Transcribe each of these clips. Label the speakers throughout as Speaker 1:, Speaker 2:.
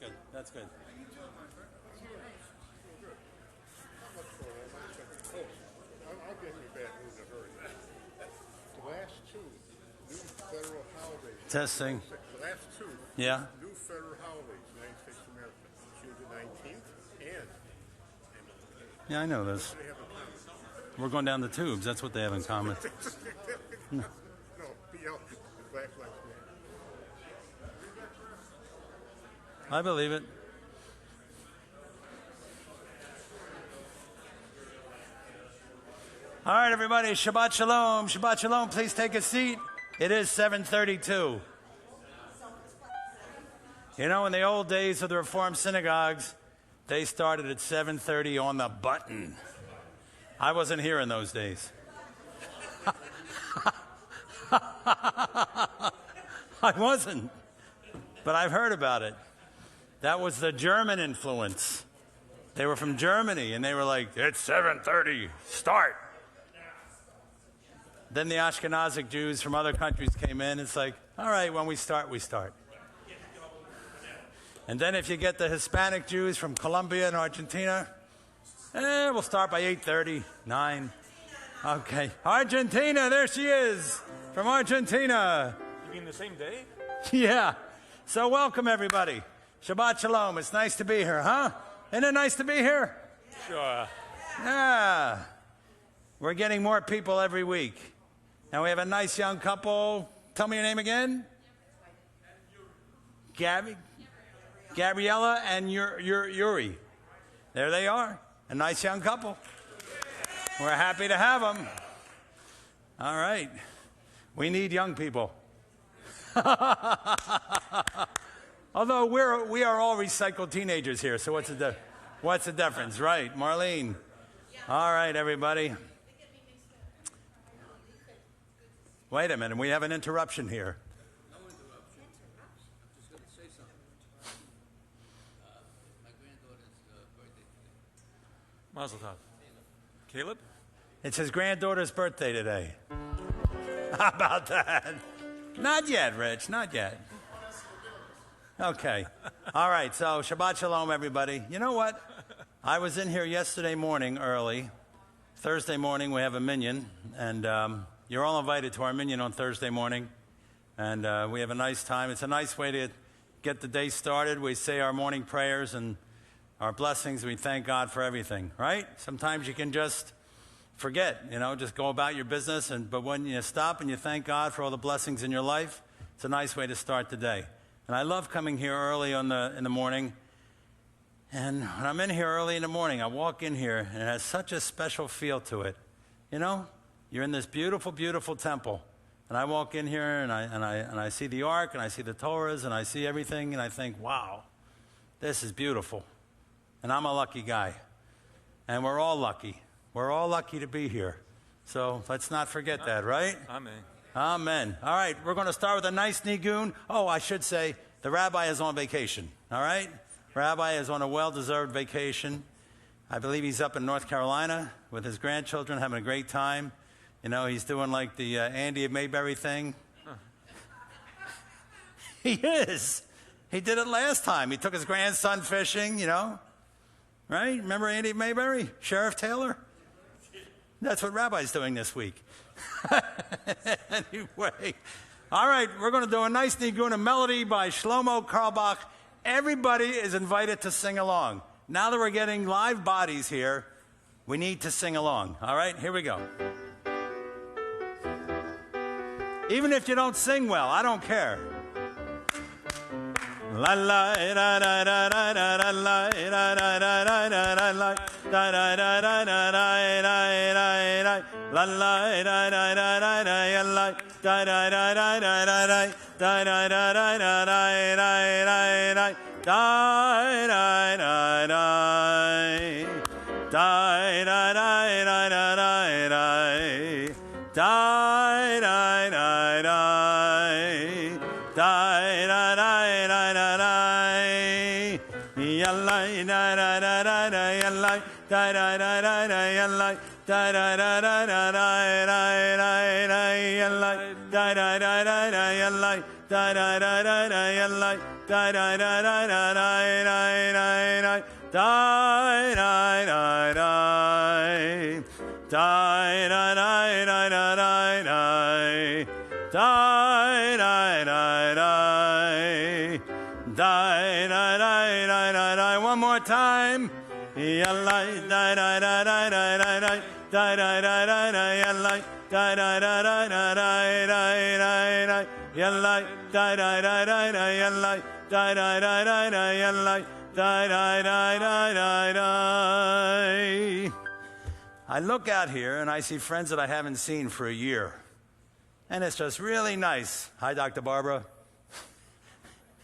Speaker 1: good. That's good.
Speaker 2: I'll get you bad news in a hurry. The last two new federal holidays.
Speaker 1: Testing.
Speaker 2: The last two
Speaker 1: Yeah.
Speaker 2: new federal holidays, United States of America, June the 19th and
Speaker 1: Yeah, I know this.
Speaker 2: they have in common.
Speaker 1: We're going down the tubes. That's what they have in common.
Speaker 2: No, BL, Black Lives Matter.
Speaker 1: I believe it. All right, everybody. Shabbat Shalom. Shabbat Shalom. Please take a seat. It is 7:32. You know, in the old days of the Reformed synagogues, they started at 7:30 on the button. I wasn't here in those days. I wasn't. But I've heard about it. That was the German influence. They were from Germany, and they were like, it's 7:30, start. Then the Ashkenazic Jews from other countries came in. It's like, all right, when we start, we start. And then if you get the Hispanic Jews from Colombia and Argentina, we'll start by 8:30, 9. Okay. Argentina, there she is, from Argentina.
Speaker 3: You mean the same day?
Speaker 1: Yeah. So welcome, everybody. Shabbat Shalom. It's nice to be here, huh? Isn't it nice to be here?
Speaker 3: Sure.
Speaker 1: Yeah. We're getting more people every week. And we have a nice young couple. Tell me your name again. Gabriella and Yuri. There they are. A nice young couple. We're happy to have them. All right. We need young people. Although we are all recycled teenagers here, so what's the difference, right? Marlene. All right, everybody. Wait a minute, we have an interruption here.
Speaker 4: No interruption. I'm just going to say something. My granddaughter's birthday today.
Speaker 3: Mazel tov. Caleb?
Speaker 1: It's his granddaughter's birthday today. How about that? Not yet, Rich, not yet. Okay. All right, so Shabbat Shalom, everybody. You know what? I was in here yesterday morning early. Thursday morning, we have a minyan, and you're all invited to our minyan on Thursday morning. And we have a nice time. It's a nice way to get the day started. We say our morning prayers and our blessings. We thank God for everything, right? Sometimes you can just forget, just go about your business. But when you stop and you thank God for all the blessings in your life, it's a nice way to start the day. And I love coming here early in the morning. And when I'm in here early in the morning, I walk in here, and it has such a special feel to it. You're in this beautiful, beautiful temple. And I walk in here, and I see the Ark, and I see the Torahs, and I see everything, and I think, wow, this is beautiful. And I'm a lucky guy. And we're all lucky. We're all lucky to be here. So let's not forget that, right?
Speaker 3: Amen.
Speaker 1: Amen. All right, we're going to start with a nice nigun. Oh, I should say, the rabbi is on vacation, all right? Rabbi is on a well-deserved vacation. I believe he's up in North Carolina with his grandchildren, having a great time. He's doing like the Andy of Mayberry thing. Huh. He is. He did it last time. He took his grandson fishing, right? Remember Andy of Mayberry? Sheriff Taylor? That's what Rabbi's doing this week. Anyway, all right, we're going to do a nice nigun, a melody by Shlomo Carlebach. Everybody is invited to sing along. Now that we're getting live bodies here, we need to sing along. All right, here we go. Even if you don't sing well, I don't care. La la da da da da da la da da da da da la da da da da da da la la da da da da da la da da da da da da da da da da da da da da da One more time. I look out here and I see friends that I haven't seen for a year. And it's just really nice. Hi, Dr. Barbara.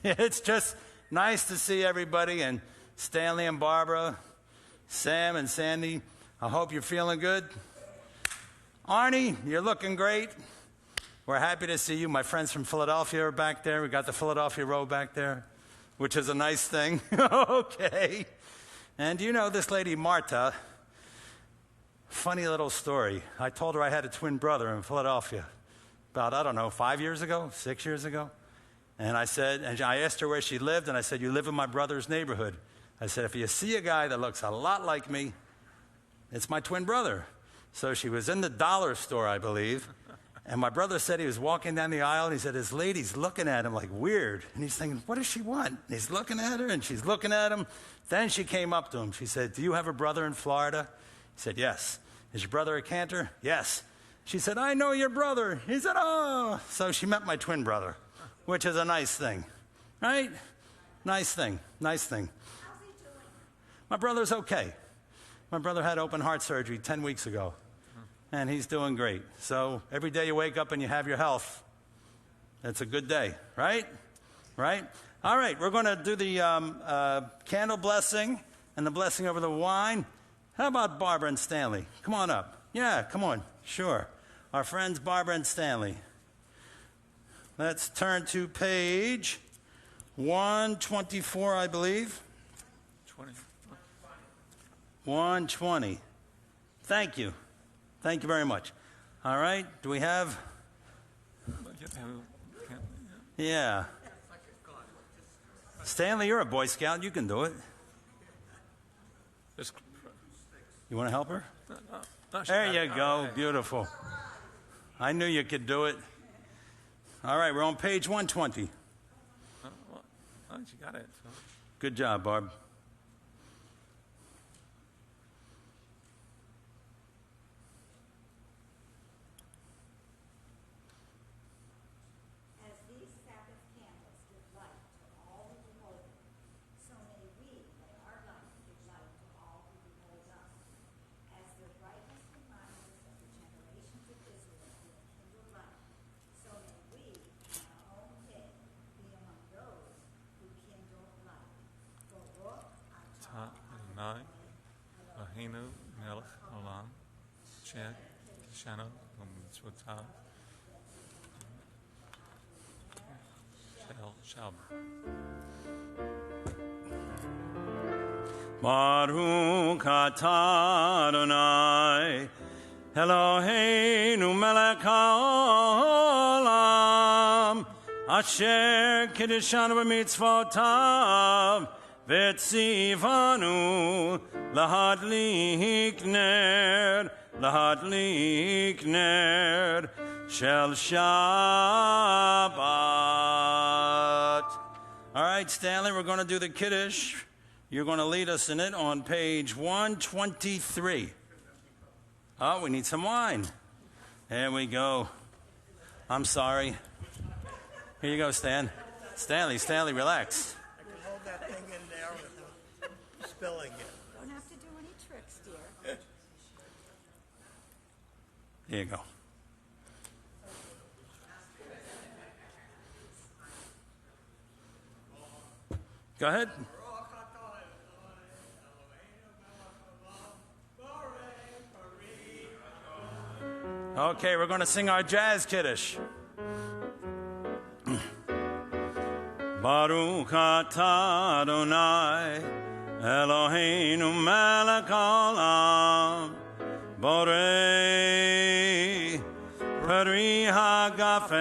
Speaker 1: It's just nice to see everybody, and Stanley and Barbara, Sam and Sandy. I hope you're feeling good. Arnie, you're looking great. We're happy to see you. My friends from Philadelphia are back there. We got the Philadelphia row back there, which is a nice thing. Okay. And you know this lady, Marta. Funny little story. I told her I had a twin brother in Philadelphia about, 5 years ago, 6 years ago. And I asked her where she lived, and I said, you live in my brother's neighborhood. I said, if you see a guy that looks a lot like me, it's my twin brother. So she was in the dollar store, I believe, and my brother said he was walking down the aisle, and he said, this lady's looking at him like weird. And he's thinking, what does she want? And he's looking at her, and she's looking at him. Then she came up to him. She said, do you have a brother in Florida? He said, yes. Is your brother a Cantor? Yes. She said, I know your brother. He said, oh. So she met my twin brother, which is a nice thing, right? Nice thing, nice thing.
Speaker 5: How's he doing?
Speaker 1: My brother's okay. My brother had open heart surgery 10 weeks ago, and he's doing great. So every day you wake up and you have your health, it's a good day, right? Right? All right, we're going to do the candle blessing and the blessing over the wine. How about Barbara and Stanley? Come on up. Yeah, come on. Sure. Our friends Barbara and Stanley. Let's turn to page 124, I believe.
Speaker 3: 20.
Speaker 1: 120. Thank you. Thank you very much. All right. Do we have? Yeah. Stanley, you're a Boy Scout. You can do it. You want to help her? There you go. Beautiful. I knew you could do it. All right, we're on page 120.
Speaker 3: You got it. So.
Speaker 1: Good job, Barb.
Speaker 5: As these Sabbath candles give light to all who behold them, so may we let our light give light to all who behold us. As their brightness reminds us of the generations of Israel who have kindled light, so may we, in our own day, be among those who kindle light. Baruch atah
Speaker 3: Adonai, Eloheinu melech haolam, asher tishanu b'mitzvotav. Shalom.
Speaker 1: Baruch atah Adonai, Eloheinu melech haolam, asher kiddushanu b'mitzvotav, v'tzivanu lahadlik ner shel Shabbat. All right, Stanley, we're going to do the Kiddush. You're going to lead us in it on page 123. Oh, we need some wine. There we go. I'm sorry. Here you go, Stan. Stanley, relax.
Speaker 6: I can hold that thing in there without spilling it.
Speaker 5: Don't have to do any tricks, dear.
Speaker 1: Here you go. Go ahead. Okay, we're going to sing our jazz Kiddush. Baruch atah Adonai, Eloheinu melech haolam, borei Peri Hagafen,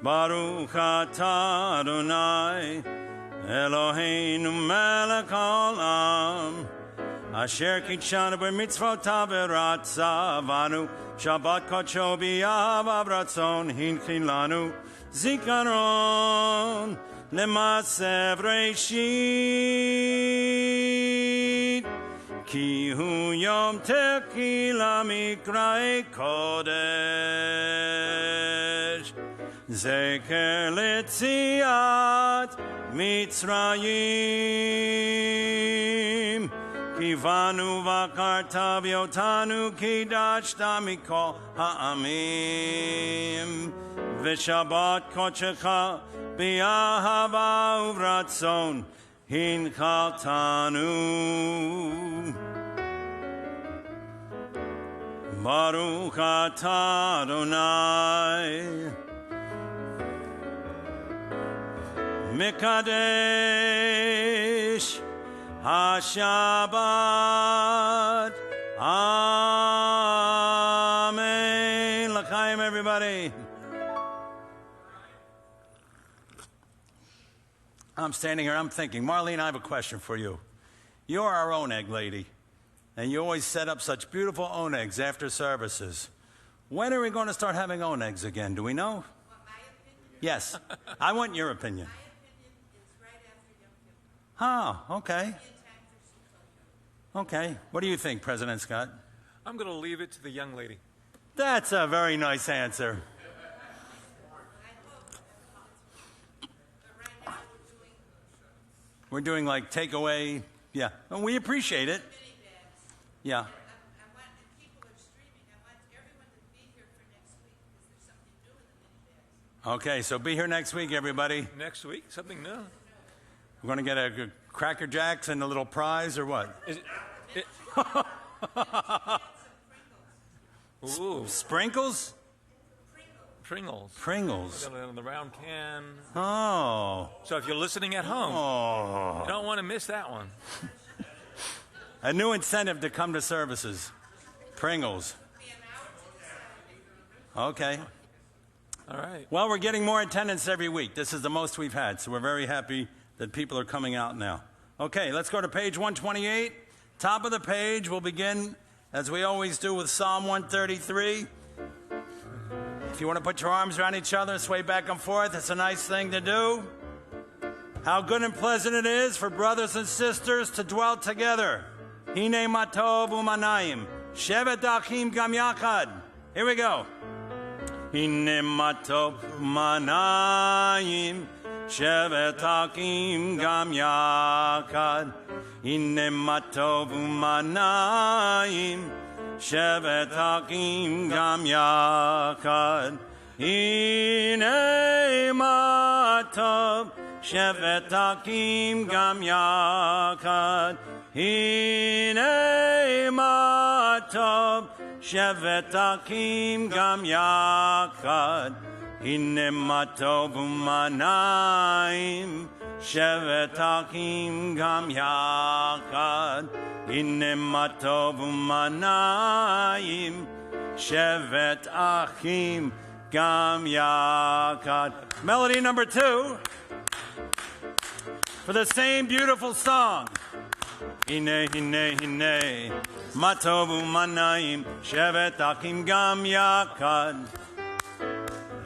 Speaker 1: Baruch atah Adonai, Eloheinu melech haolam, Asher kitshanu b'mitzvotav v'ratzavanu, Shabbat kodsho b'yahav ratzon, hinchin lanu zikaron lemaasev reishit, ki hu yom tequila mikrae kodesh, zeker letziat Mitzrayim, Kivanu vakarta v'yotanu kidashta mikol ha'amim, v'shabbat kodshecha b'yahava uvratzon hinchaltanu. Baruch atah Adonai, Mekadesh HaShabbat. Amen. L'chaim, everybody. I'm standing here, I'm thinking, Marlene, I have a question for you. You're our oneg lady, and you always set up such beautiful onegs after services. When are we going to start having onegs again? Do we know?
Speaker 7: What, my opinion?
Speaker 1: Yes. I want your opinion.
Speaker 7: My opinion is right after Yom Kippur.
Speaker 1: Oh, okay.
Speaker 7: In time for Sukkot.
Speaker 1: Okay. What do you think, President Scott?
Speaker 3: I'm going to leave it to the young lady.
Speaker 1: That's a very nice answer.
Speaker 7: I hope that's possible. But right now
Speaker 1: We're doing like takeaway. Yeah. And we appreciate it.
Speaker 7: mini bags.
Speaker 1: Yeah.
Speaker 7: I want, and people are streaming, I want everyone to be here for next week because there's something new in the mini bags.
Speaker 1: Okay, so be here next week, everybody.
Speaker 3: Next week, something new.
Speaker 1: We're going to get a Cracker Jacks and a little prize or what?
Speaker 3: Is it, ooh,
Speaker 1: Sprinkles?
Speaker 3: Pringles.
Speaker 1: Pringles.
Speaker 3: In the round can.
Speaker 1: Oh.
Speaker 3: So if you're listening at home,
Speaker 1: Oh.
Speaker 3: you don't want to miss that one.
Speaker 1: A new incentive to come to services. Pringles. Okay.
Speaker 3: All right.
Speaker 1: Well, we're getting more attendance every week. This is the most we've had, so we're very happy that people are coming out now. Okay, let's go to page 128. Top of the page, we'll begin, as we always do, with Psalm 133. If you want to put your arms around each other, sway back and forth, it's a nice thing to do. How good and pleasant it is for brothers and sisters to dwell together. Hine matov umanayim, shevet achim gam yachad. Here we go. Hine matov umanayim, shevet achim gam yachad. Hine matov umanayim, shevet achim gam yachad. Hine matov shevet achim gam yachad. Hine matov shevet achim gam yachad. Hine matov umanayim, shevet achim gam yachad. Hine matov umanayim, shevet achim gam yachad. Melody number 2 for the same beautiful song. Hine, hine, hine, matov umanayim, shevet achim gam yachad.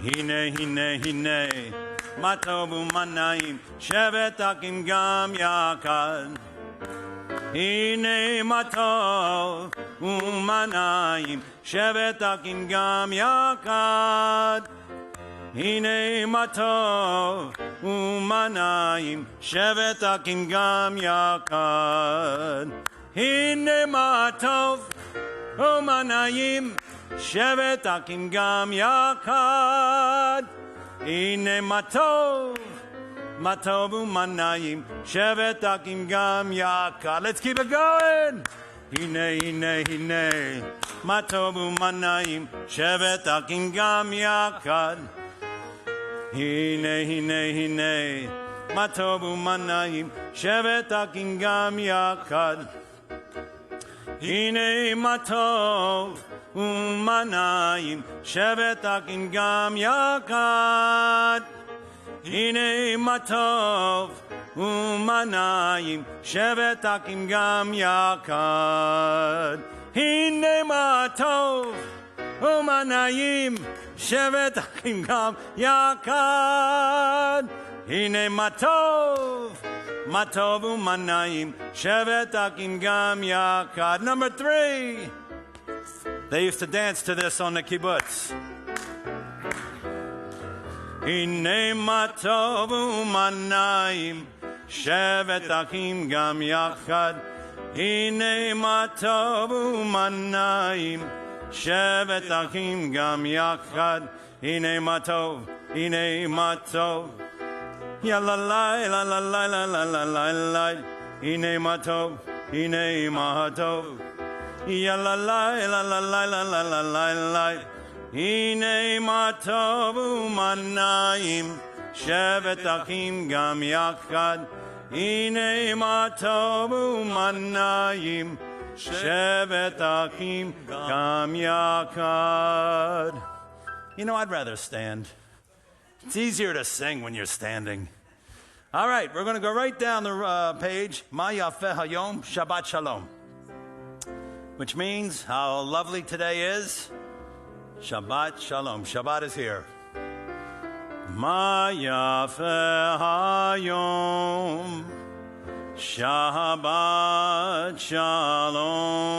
Speaker 1: Hine, hine, hine, matov umanayim, shevet achim gam yachad. Hine matov umanayim, shevet achim gam yachad. Hine matov umanayim, shevet achim gam yachad. Hine matov umanayim, shevet achim gam yachad. Hine matov umanayim, shevet achim gam yachad. Let's keep it going. Hine, hine, hine, matov umanayim, shevet achim gam yachad. Hine, hine, hine, matov umanayim, shevet achim gam yachad. Hine matov umanayim shevet akim gam yakad. Hine matov umanayim shevet akim gam yakad. Hine matov umanayim shevet akim gam yakad. Hine matov umanayim shevet akim gam yakad. Number 3. They used to dance to this on the kibbutz. Hine matov umanayim shevet akim gam yakad. Hine matov umanayim shevet akim gam yakad. Hine matov ya la la la la la la la la la la. Hine matov ya la la la la la la la la la la. Hine matov umanayim shevet akim gam yakad. Hine matov umanayim shevet akim gam yakad. You know, I'd rather stand. It's easier to sing when you're standing. All right, we're going to go right down the page. Ma yafeh hayom, Shabbat Shalom. Which means how lovely today is. Shabbat Shalom. Shabbat is here. Ma yafeh hayom, Shabbat Shalom.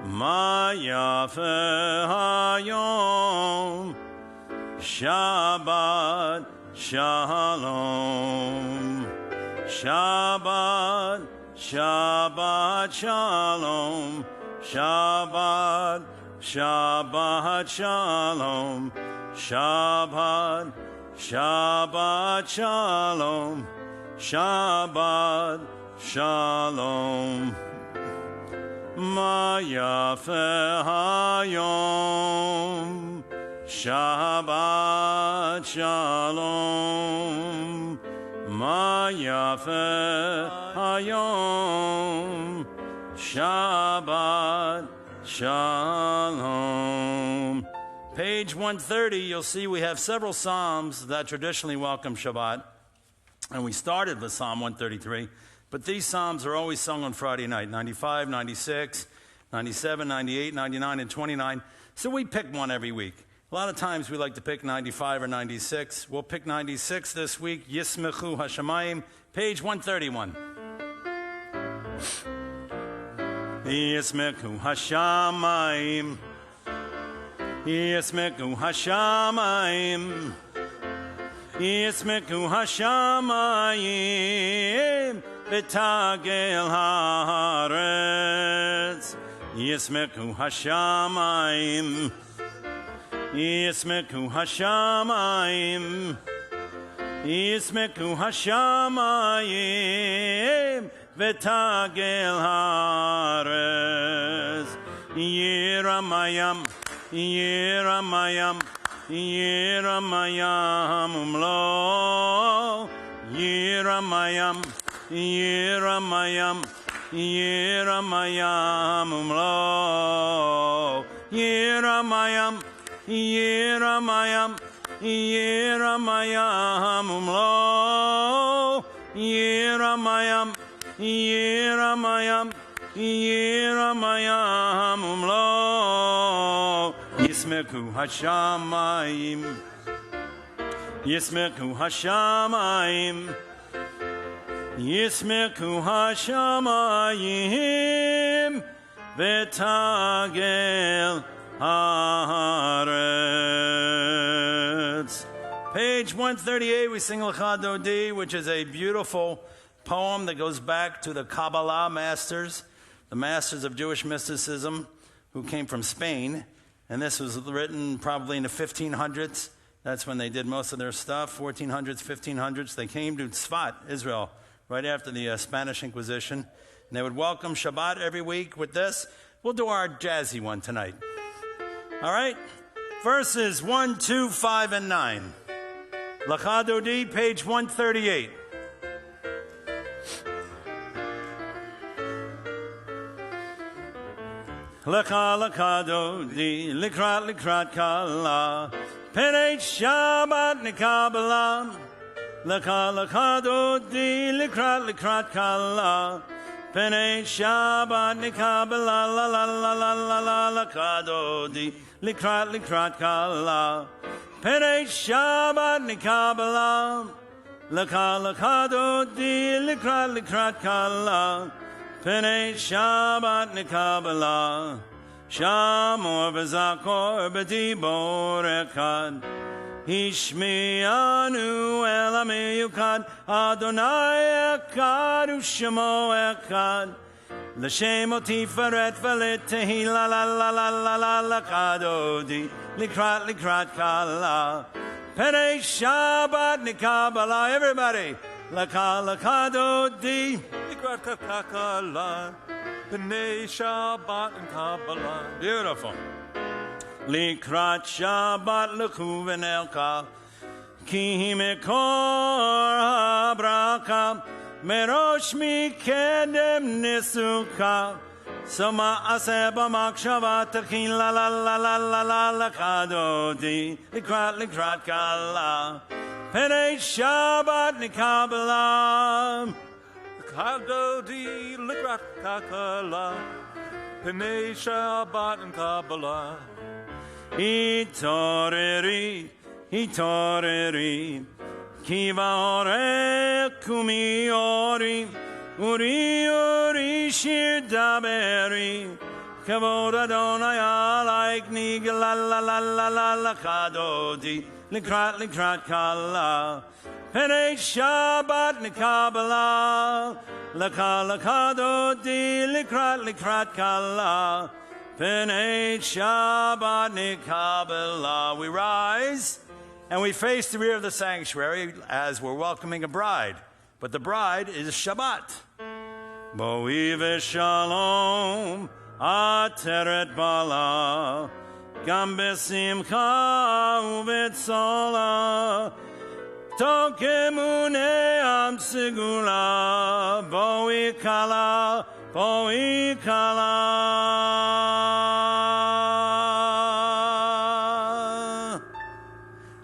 Speaker 1: Ma yafeh hayom, Shabbat Shalom. Shabbat Shalom. Shabbat Shalom. Shabbat Shalom. Shabbat Shalom. Ma yafeh hayom, Shabbat Shalom. Ma yafeh hayom, Shabbat Shalom. Page 130, you'll see we have several psalms that traditionally welcome Shabbat. And we started with Psalm 133. But these psalms are always sung on Friday night, 95, 96, 97, 98, 99, and 29. So we pick one every week. A lot of times we like to pick 95 or 96. We'll pick 96 this week, Yismechu Hashemayim, page 131. Yismechu Hashemayim, Yismechu Hashemayim, Yismechu Hashemayim, Betagel haaretz, Yismechu Hashemayim, Yismechu Hashemayim, Yismechu Hashemayim, Betagel haaretz, Yiramayam, Yiramayam, Yiramayam umlo, Yiramayam, Yiramayam, Yiramayam umlo, Yiramayam, Yiramayam, Yiramayam umlo, Yiramayam, Yiramayam, Yiramayam umlo, Yismechu Hashemayim, Yismechu Hashemayim, Yismechu Hashemayim, Betagel haaretz. Page 138, we sing Lecha Dodi, which is a beautiful poem that goes back to the Kabbalah masters, the masters of Jewish mysticism, who came from Spain. And this was written probably in the 1500s. That's when they did most of their stuff, 1400s, 1500s. They came to Tzfat, Israel, right after the Spanish Inquisition. And they would welcome Shabbat every week with this. We'll do our jazzy one tonight. All right? Verses 1, 2, 5, and 9. Lecha Dodi, page 138. Leka leka dodi, likrat kala. Penei Shabbat nikabala. Leka leka dodi, likrat kala. Penei Shabbat nikabala la la la la la la leka dodi, likrat kala. Penei Shabbat nikabala. Leka dodi, likrat kala. Penei Shabbat nikabala. Shamor v'zakor b'dibor echad. Hishmi'anu el amiyukad. Adonai echad u'shemo echad. L'shem otiferet v'letehi la la la la la la l'kadodi. Likrat kala. Penei Shabbat nikabala. Everybody. L'kadodi.
Speaker 3: Likrat kakala. Penei Shabbat and Kabbalah.
Speaker 1: Beautiful. Likrat Shabbat l'chuven elka. Ki mekor habraka. Merosh mikedem nisuka. Soma aseba makshavat tachin la la la la la la la kadodi. Likrat kala. Penei Shabbat nikabala.
Speaker 3: Kadodi likrat kakala. Penei Shabbat and Kabbalah.
Speaker 1: Hitoreri. Kiva ore kumi ori. Uri shir daberi. Kavod Adonai alaikni la la la la la la kadodi. Likrat kala. Penei Shabbat nikabala. Leka dodi likrat kala. Penei Shabbat nikabala. We rise and we face the rear of the sanctuary as we're welcoming a bride. But the bride is Shabbat. Boi v'shalom ateret bala. Gam besimcha u'betzola. Tokemune am segula. Boi kala.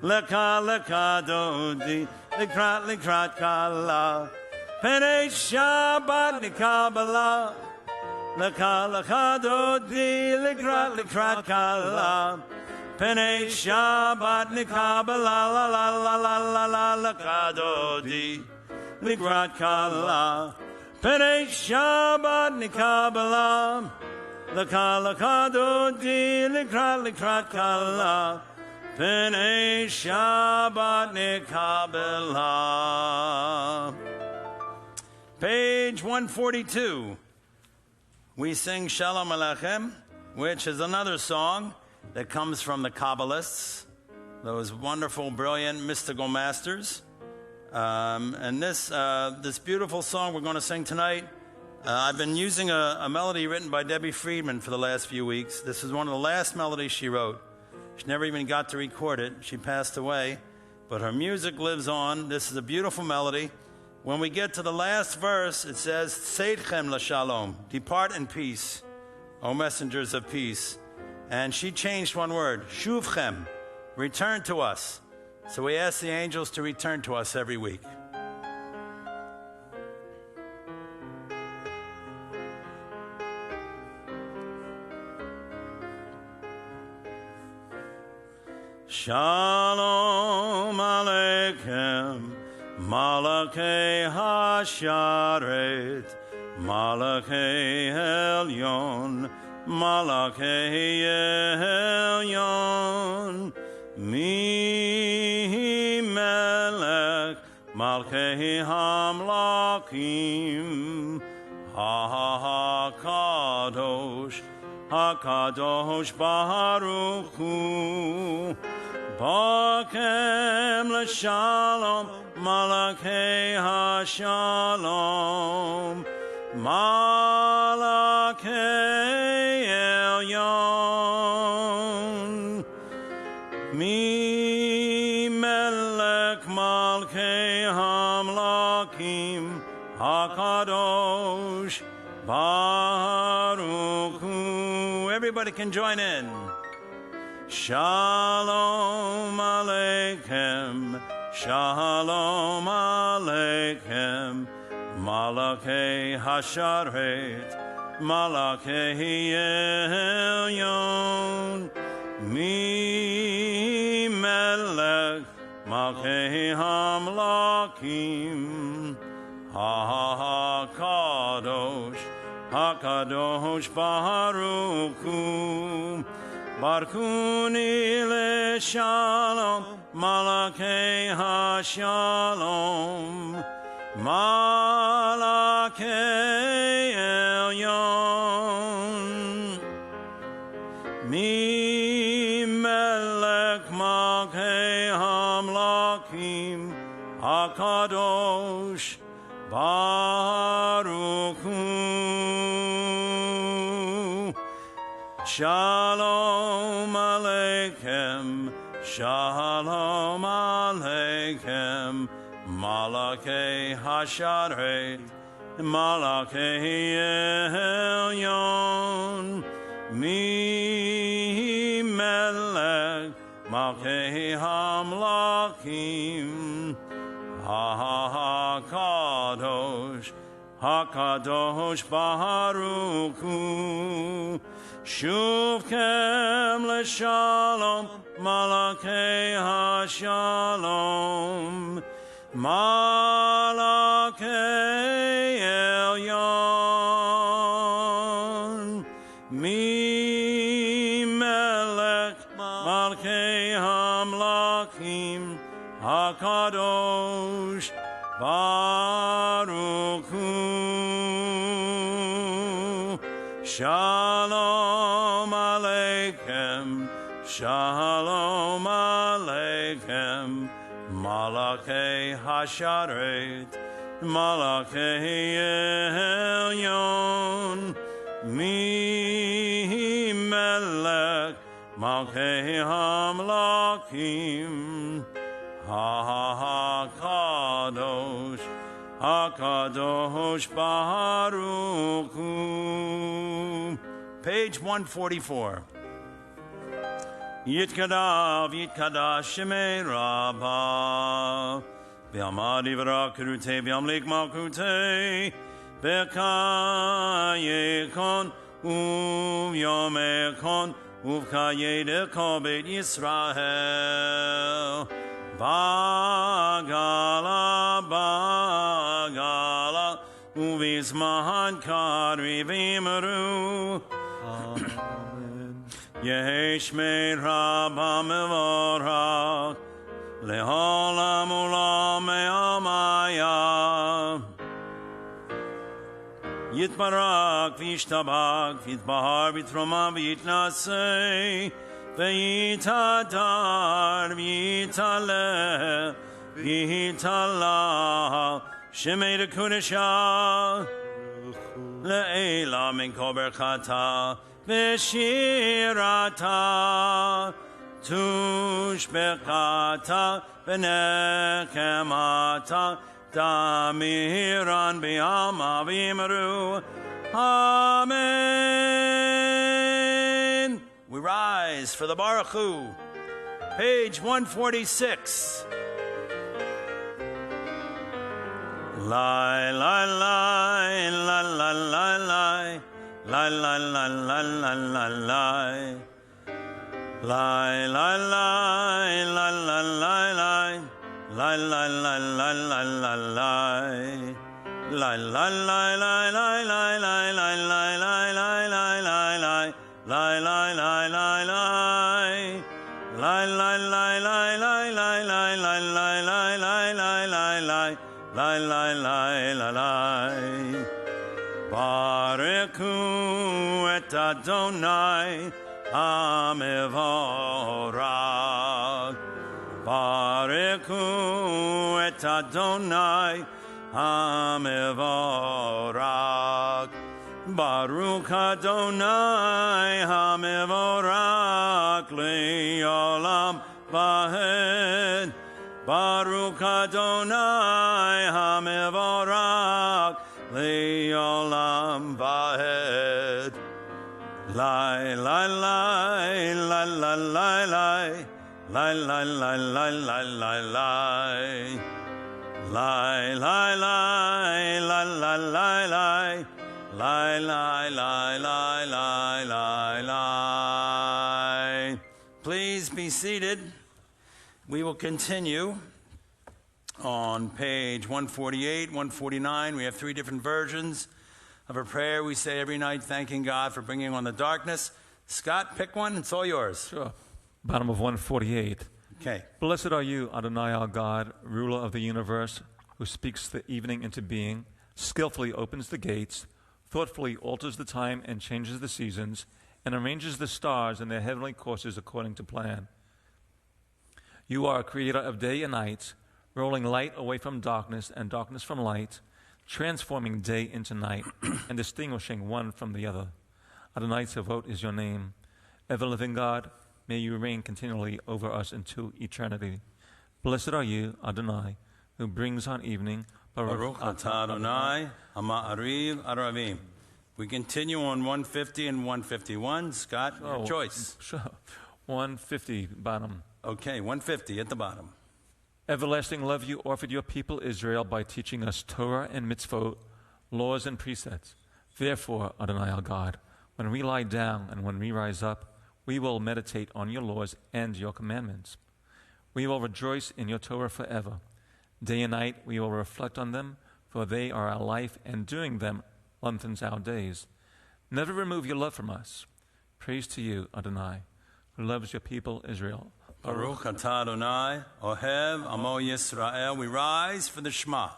Speaker 1: Leka dodi, likrat kala. Penei Shabbat nikabala. Leka dodi, likrat kala. Penei Shabbat nikabala la la la la la la leka dodi, likrat kala. Penei Shabbat nikabala. Leka dodi, likrat kala. Penei Shabbat nikabala. Page 142. We sing Shalom Aleichem, which is another song that comes from the Kabbalists, those wonderful, brilliant, mystical masters. And this beautiful song we're going to sing tonight, I've been using a melody written by Debbie Friedman for the last few weeks. This is one of the last melodies she wrote. She never even got to record it. She passed away, but her music lives on. This is a beautiful melody. When we get to the last verse, it says, Seidchem l'shalom, depart in peace, O messengers of peace. And she changed one word, shuvchem, return to us. So we ask the angels to return to us every week. Shalom Aleichem, Malachei Hasharet, Malachei Elyon, Malachei Elyon, Mi Melech, Malchei Hamlakim, HaKadosh, HaKadosh Baruch Hu, Bakem l'shalom, Malachei HaShalom, Malachei Elyon, Mi Melech Malchei Hamlakim, HaKadosh Baruch Hu. Everybody can join in. Shalom Aleichem, Shalom Aleichem, Malakei Hasharet, Malakei Elyon, Mi Melech, Malkei Hamlakim, HaKadosh, HaKadosh Baruch Hu, Barkuni LeShalom, Malakei HaShalom, Malakei Elyon, Mi Melech Malkei Hamlakim, HaKadosh Baruch Hu. Shalom Aleichem, Shalom Aleichem, Malakei Hasharet, Malakei Elyon, Mi Melech, Malkei Hamlakim, HaKadosh, HaKadosh Baruch Hu, Shuvkem LeShalom, Malakei HaShalom, Malakei Elyon, Mi Melech, Malkei Hamlakim, HaKadosh Baruch Hu. Shalom Aleichem, Shalom Aleichem, Malakei Hasharet, Malakei Elyon, Mi Melech, Malkei Hamlakim, HaKadosh, HaKadosh Baruch Hu. Page 144. Yitkadav, Yitkadash Shemei Rabbah, V'amad Ivra Kurute, V'amlik Malkute, B'kayekon, Uv'yomekon, Uv'kayedeko Bet Yisrael, Bagala, Bagala, Uv'izmahan Kadri V'imru, Yesh Mei Rabba Mevorach, Leholam Ulam Me'amaya, Yitbarak V'yishtabak, V'yitbahar V'yitroma V'yitnasei, V'yitadar V'yitaleh, V'yitalah, Shemei Dekudesha, Le'ela Min Kol Berchata, V'shirata, Tushbekata, V'nekemata, Damiran B'yama V'imru. Amen. We rise for the Baruch Hu. Page 146. Lai, lai, lai, la, la, la, lai. Lai, lai, lai, lai, lai, lai, lai. Lai, lai, lai, lai, lai, lai, lai. Lai, lai, lai, lai, lai, lai, lai. Lai, lai, lai, lai, lai, lai, lai, lai, lai, lai, lai, lai, lai, lai. Lai, lai, lai, lai, lai. Lai, lai, lai, lai, lai, lai, lai, lai, lai, lai, lai, lai, lai, lai. Lai, lai, lai, lai, lai. Bareku et Adonai Hamevorach. Bareku et Adonai Hamevorach. Baruch Adonai Hamevorach le'olam vahed. Baruch Adonai Hamevorach le'olam vahed. Lie, lie, lie, lie, lie, lie, lie. Lie, lie, lie, lie, lie, lie, lie. Lie, lie, lie, lie, lie, lie, lie. Lie, lie, lie, lie, lie, lie, lie. Please be seated. We will continue on page 148, 149. We have 3 different versions of a prayer we say every night, thanking God for bringing on the darkness. Scott, pick one. It's all yours.
Speaker 3: Sure. Bottom of 148.
Speaker 1: Okay.
Speaker 3: Blessed are you, Adonai our God, ruler of the universe, who speaks the evening into being, skillfully opens the gates, thoughtfully alters the time and changes the seasons, and arranges the stars in their heavenly courses according to plan. You are a creator of day and night, rolling light away from darkness and darkness from light, transforming day into night, and distinguishing one from the other. Adonai Tzavot is your name. Ever-living God, may you reign continually over us into eternity. Blessed are you, Adonai, who brings on evening.
Speaker 1: Baruch atah Adonai, ha'ma'ariv aravim. We continue on 150 and 151. Scott, your choice.
Speaker 3: Sure. 150, bottom.
Speaker 1: Okay, 150 at the bottom.
Speaker 3: Everlasting love you offered your people Israel by teaching us Torah and mitzvot, laws and precepts. Therefore, Adonai our God, when we lie down and when we rise up, we will meditate on your laws and your commandments. We will rejoice in your Torah forever. Day and night we will reflect on them, for they are our life, and doing them lengthens our days. Never remove your love from us. Praise to you, Adonai, who loves your people Israel.
Speaker 1: Baruch atah Adonai, Ohev Amo Yisrael. We rise for the Shema.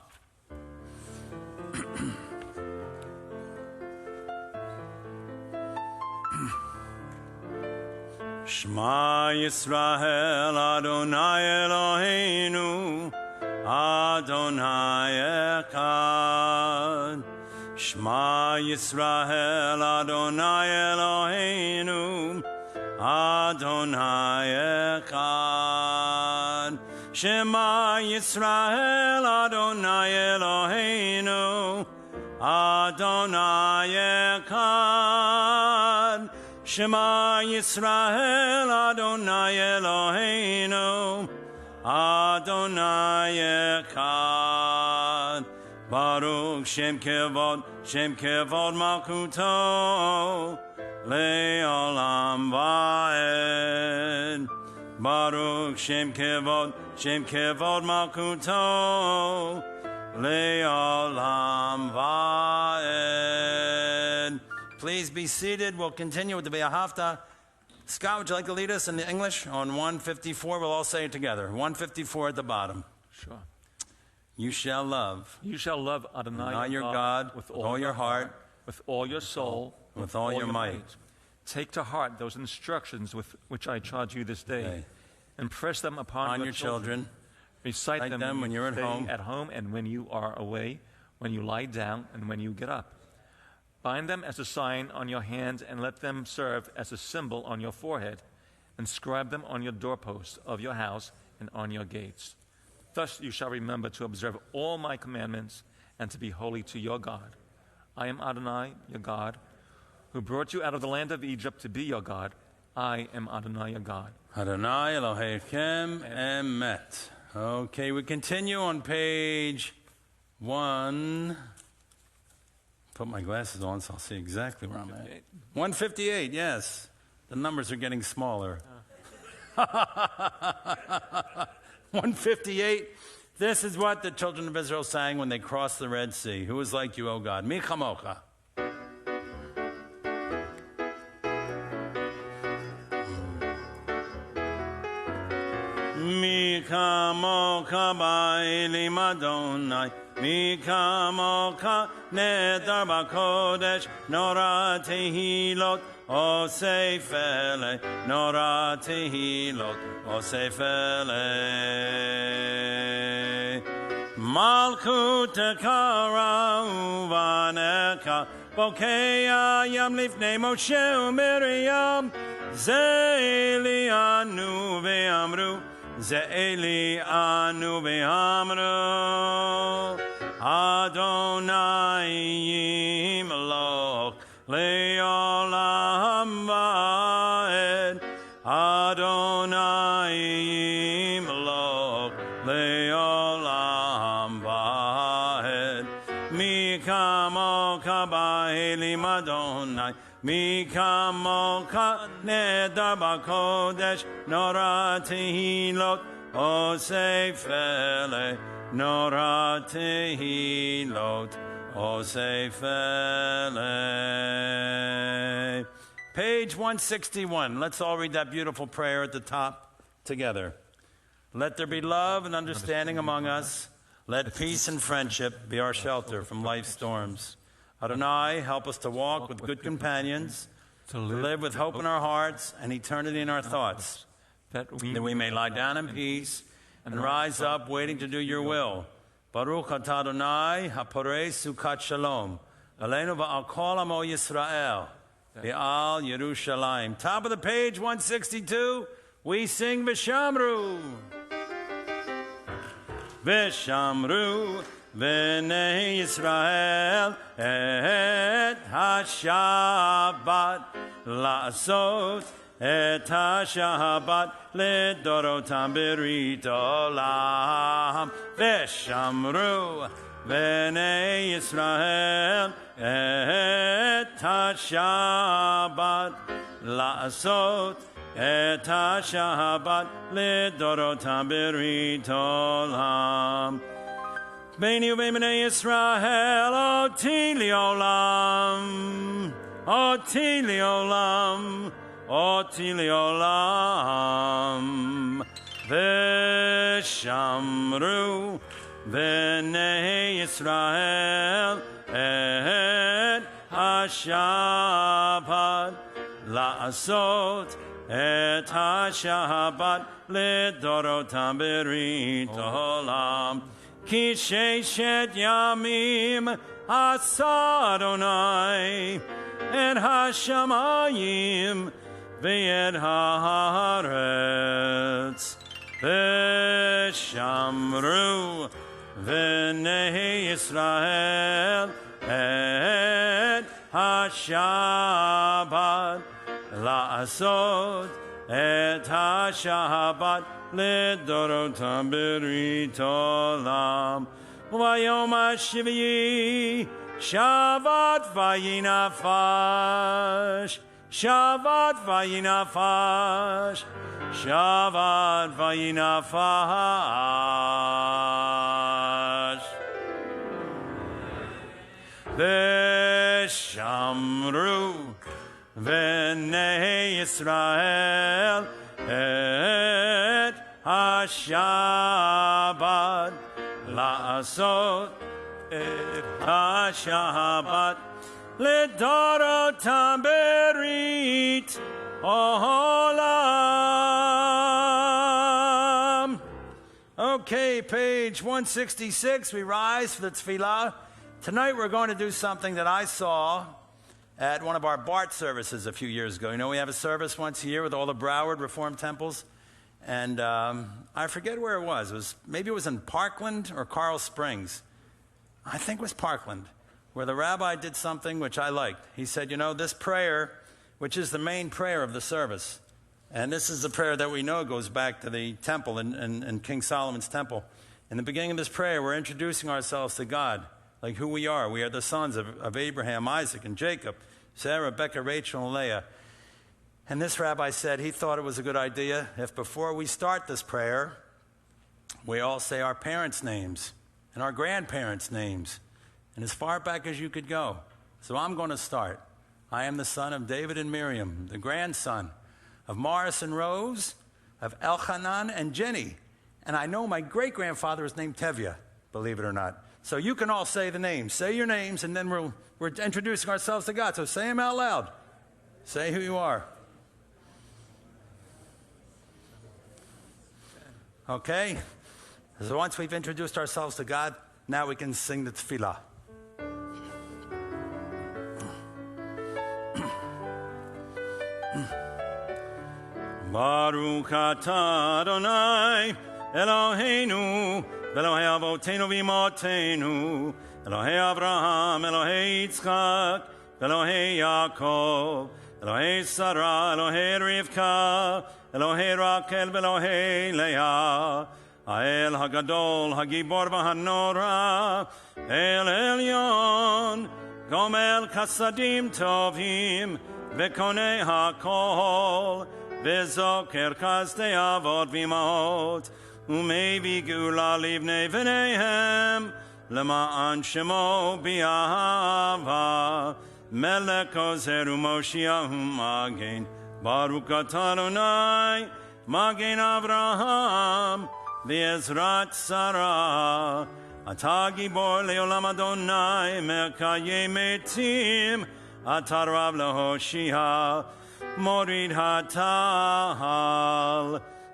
Speaker 1: Shema Yisrael Adonai Eloheinu Adonai Echad. Shema Yisrael Adonai Eloheinu Adonai Echad. Shema Yisrael Adonai Eloheinu Adonai Echad. Shema Yisrael Adonai Eloheinu Adonai Echad. Baruch Shem Kevod Malchuto Le'olam Va'ed. Baruch Shem Kevod Malchuto Le'olam Va'ed. Please be seated. We'll continue with the Be'ahavta. Scott, would you like to lead us in the English on 154? We'll all say it together. 154 at the bottom.
Speaker 3: Sure.
Speaker 1: You shall love
Speaker 3: Adonai
Speaker 1: your God with all your heart,
Speaker 3: with all your soul,
Speaker 1: with all your might.
Speaker 3: Take to heart those instructions with which I charge you this day, and press them upon
Speaker 1: your children.
Speaker 3: Recite them
Speaker 1: when you're at home,
Speaker 3: and when you are away, when you lie down and when you get up. Bind them as a sign on your hand, and let them serve as a symbol on your forehead. Inscribe them on your doorposts of your house and on your gates. Thus you shall remember to observe all my commandments and to be holy to your God. I am Adonai, your God, who brought you out of the land of Egypt to be your God. I am Adonai, your God.
Speaker 1: Adonai Elohechem Emet. Okay, we continue on page 1. Put my glasses on so I'll see exactly where I'm at. 158, yes. The numbers are getting smaller. 158. This is what the children of Israel sang when they crossed the Red Sea. Who is like you, O God? Mi chamocha. Mi chamocha ba'elim Adonai. Mi chamocha nedar b'kodesh. Nora tehilot osefele. Nora tehilot osefele. Malchut kara uvaneka. Bokeya yam lifnei Moshe u'Miriam. Ze'eli anu ve'amru. Ze'eli anu ve'amru. Adonai yimloch le'olam Rabba Elim Adonai Mi Kamocha Neder Bakodesh Nora Tehilot Osefele Nora Tehilot Osefele. Page 161. Let's all read that beautiful prayer at the top together. Let there be love and understanding among us. Let peace and friendship be our shelter from life's storms. Adonai, help us to walk with good companions, to live with hope in our hearts and eternity in our thoughts, that we may lie down in peace and rise up waiting to do your will. Baruch atah Adonai, haporei sukat shalom, aleinu va'al kol amo Yisrael, ve'al Yerushalayim. Top of the page, 162, we sing V'shamru. V'shamru v'nei Yisrael et ha-Shabbat la'asot et ha-Shabbat לדורותם ברית עולם ושמרו בני ישראל את השבת לעשות את השבת לדורותם ברית עולם ביני ובין בני ישראל אותי לעולם אותי לעולם אותי לעולם ושמרו בני ישראל את השבת לעשות את השבת לדורותם ברית עולם כי ששת ימים עשה אדוני את השמיים ואת הארץ ושמרו בני ישראל את השבת לעשות את השבת לדורותם ברית עולם וביום השביעי שבת וינפש Shabbat vayinafash, Shabbat vayinafash. Veshamru v'nei Yisrael et ha-Shabbat la'asot et ha-Shabbat לדורותם ברית olam. Okay, page 166. We rise for the tefillah. Tonight we're going to do something that I saw at one of our BART services a few years ago. You know, we have a service once a year with all the Broward Reformed temples. And I forget where it was. Maybe it was in Parkland or Carl Springs. I think it was Parkland, where the rabbi did something which I liked. He said, you know, this prayer, which is the main prayer of the service, and this is the prayer that we know goes back to the temple in King Solomon's temple. In the beginning of this prayer, we're introducing ourselves to God, like who we are. We are the sons of Abraham, Isaac, and Jacob, Sarah, Rebecca, Rachel, and Leah. And this rabbi said he thought it was a good idea if before we start this prayer, we all say our parents' names and our grandparents' names, and as far back as you could go. So I'm going to start. I am the son of David and Miriam, the grandson of Morris and Rose, of Elchanan and Jenny. And I know my great-grandfather is named Tevye, believe it or not. So you can all say the names. Say your names, and then we're introducing ourselves to God. So say them out loud. Say who you are. Okay? So once we've introduced ourselves to God, now we can sing the tefillah. Baruch atah Adonai Eloheinu Elohei Avotenu v'Imotenu Elohei Avraham Elohei Yitzchak Elohei Yaakov Elohei Sarah Elohei Rivka Elohei Rakel Elohei Leah Ha'el HaGadol HaGibor v'Hanora El Elyon גומל חסדים טובים וקונה הכל וזוכר חסדי אבות ואמהות ומביא גאולה לבני בניהם למען שמו באהבה מלך עוזר ומושיע ומגן ברוך אתה אדוני מגן אברהם בעזרת שרה אתה גיבור לעולם אדוני מקיים מתים אתה רב להושיע מוריד הטל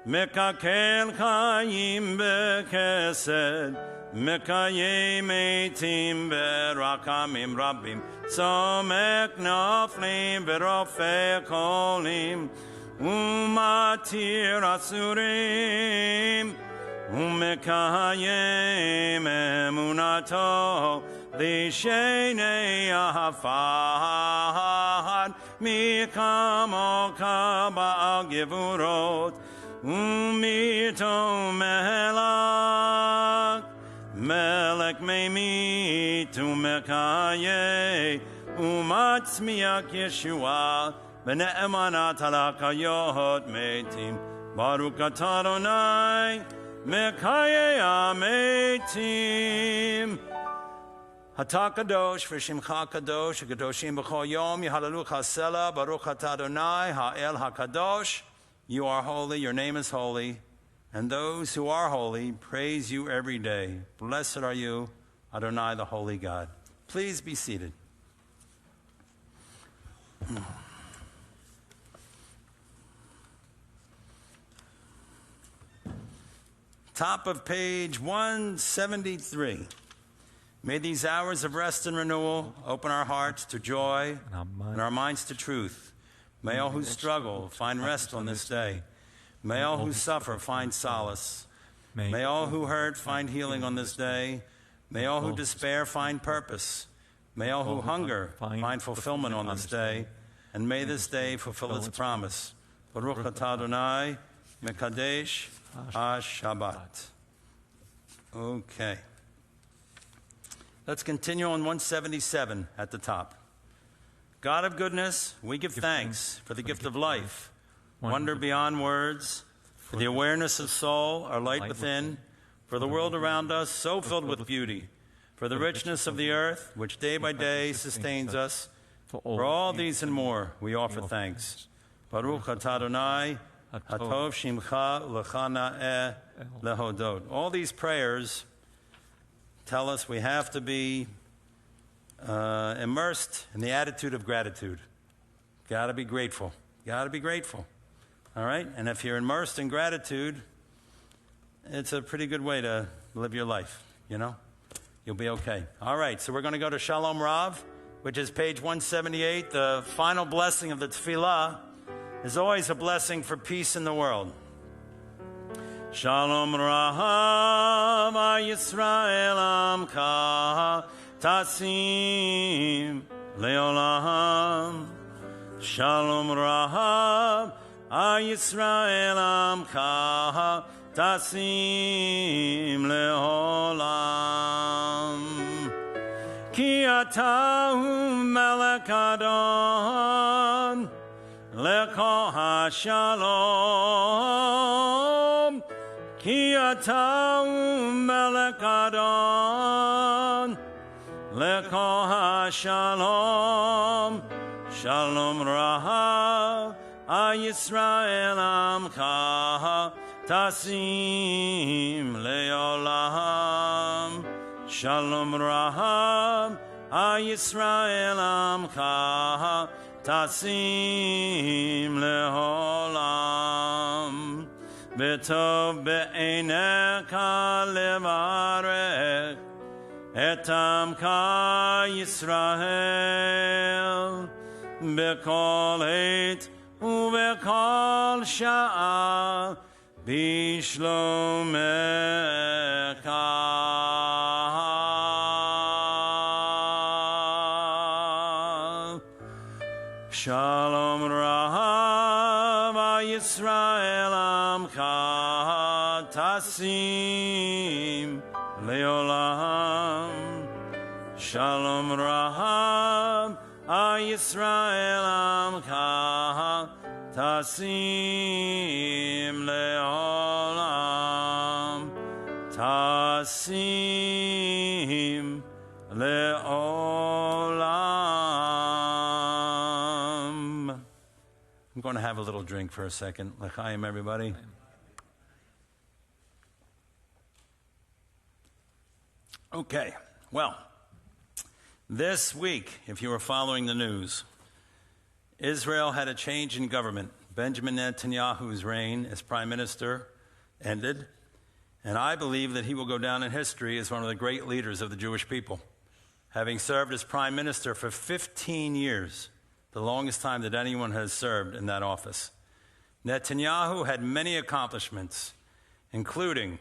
Speaker 1: מקלקל חיים בחסד מקיים מתים ברחמים רבים סומק נופלים ורופא חולים ומתיר אסורים ומקיים אמונתו לשני עפר מי כמוך בעל גבורות ומיתו מלך ממית ומקיים ומצמיח ישועה ונאמנת על החיות מתים ברוך אתה אדוני מקיים המתים אתה קדוש ושמך קדוש הקדושים בכל יום יהללוך סלע ברוך אתה אדוני האל הקדוש. You are holy, your name is holy, and those who are holy praise you every day. Blessed are you, Adonai, the holy God. Please be seated. Top of page 173. May these hours of rest and renewal open our hearts to joy and our minds to truth. May all who struggle find rest on this day. May all who suffer find solace. May all who hurt find healing on this day. May all who despair find purpose. May all who hunger find fulfillment on this day. And may this day fulfill its promise. Baruch atah Adonai mekadesh ha-Shabbat. Okay. Let's continue on 177 at the top. God of goodness, we give thanks for the gift of life, wonder beyond words, for the awareness of soul, our light within, for the world around us so filled with beauty, for the richness of the earth, which day by day sustains us. For all these and more, we offer thanks. Baruch atah Adonai, hatov shimcha u'lecha na'eh lehodot. All these prayers tell us we have to be immersed in the attitude of gratitude. Got to be grateful. Got to be grateful. All right? And if you're immersed in gratitude, it's a pretty good way to live your life, you know? You'll be okay. All right, so we're going to go to Shalom Rav, which is page 178. The final blessing of the tefillah is always a blessing for peace in the world. Shalom Rav Yisrael Amka Tasim Leolam. Shalom Rav Yisrael Amka Tasim Leolam. Ki Atahu Melech Adon Leko HaShalom. Ki Atahu Melech Adon Leko HaShalom. Shalom Rahav Yisrael Amcha Tasim Leolam. Shalom Rahav Yisrael Amcha Tasim Leolam. B'tov be'eineka levarech et amka Yisrael b'kol עת ובכל שעה בשלומך. Shalom Rahav Yisrael Amcha Tasim Leolam. Shalom Raham Yisrael Amcha Tasim Le'olam Tasim Le'olam. I'm going to have a little drink for a second. L'chaim, everybody. Okay, well, this week, if you were following the news, Israel had a change in government. Benjamin Netanyahu's reign as prime minister ended, and I believe that he will go down in history as one of the great leaders of the Jewish people, having served as prime minister for 15 years, the longest time that anyone has served in that office. Netanyahu had many accomplishments, including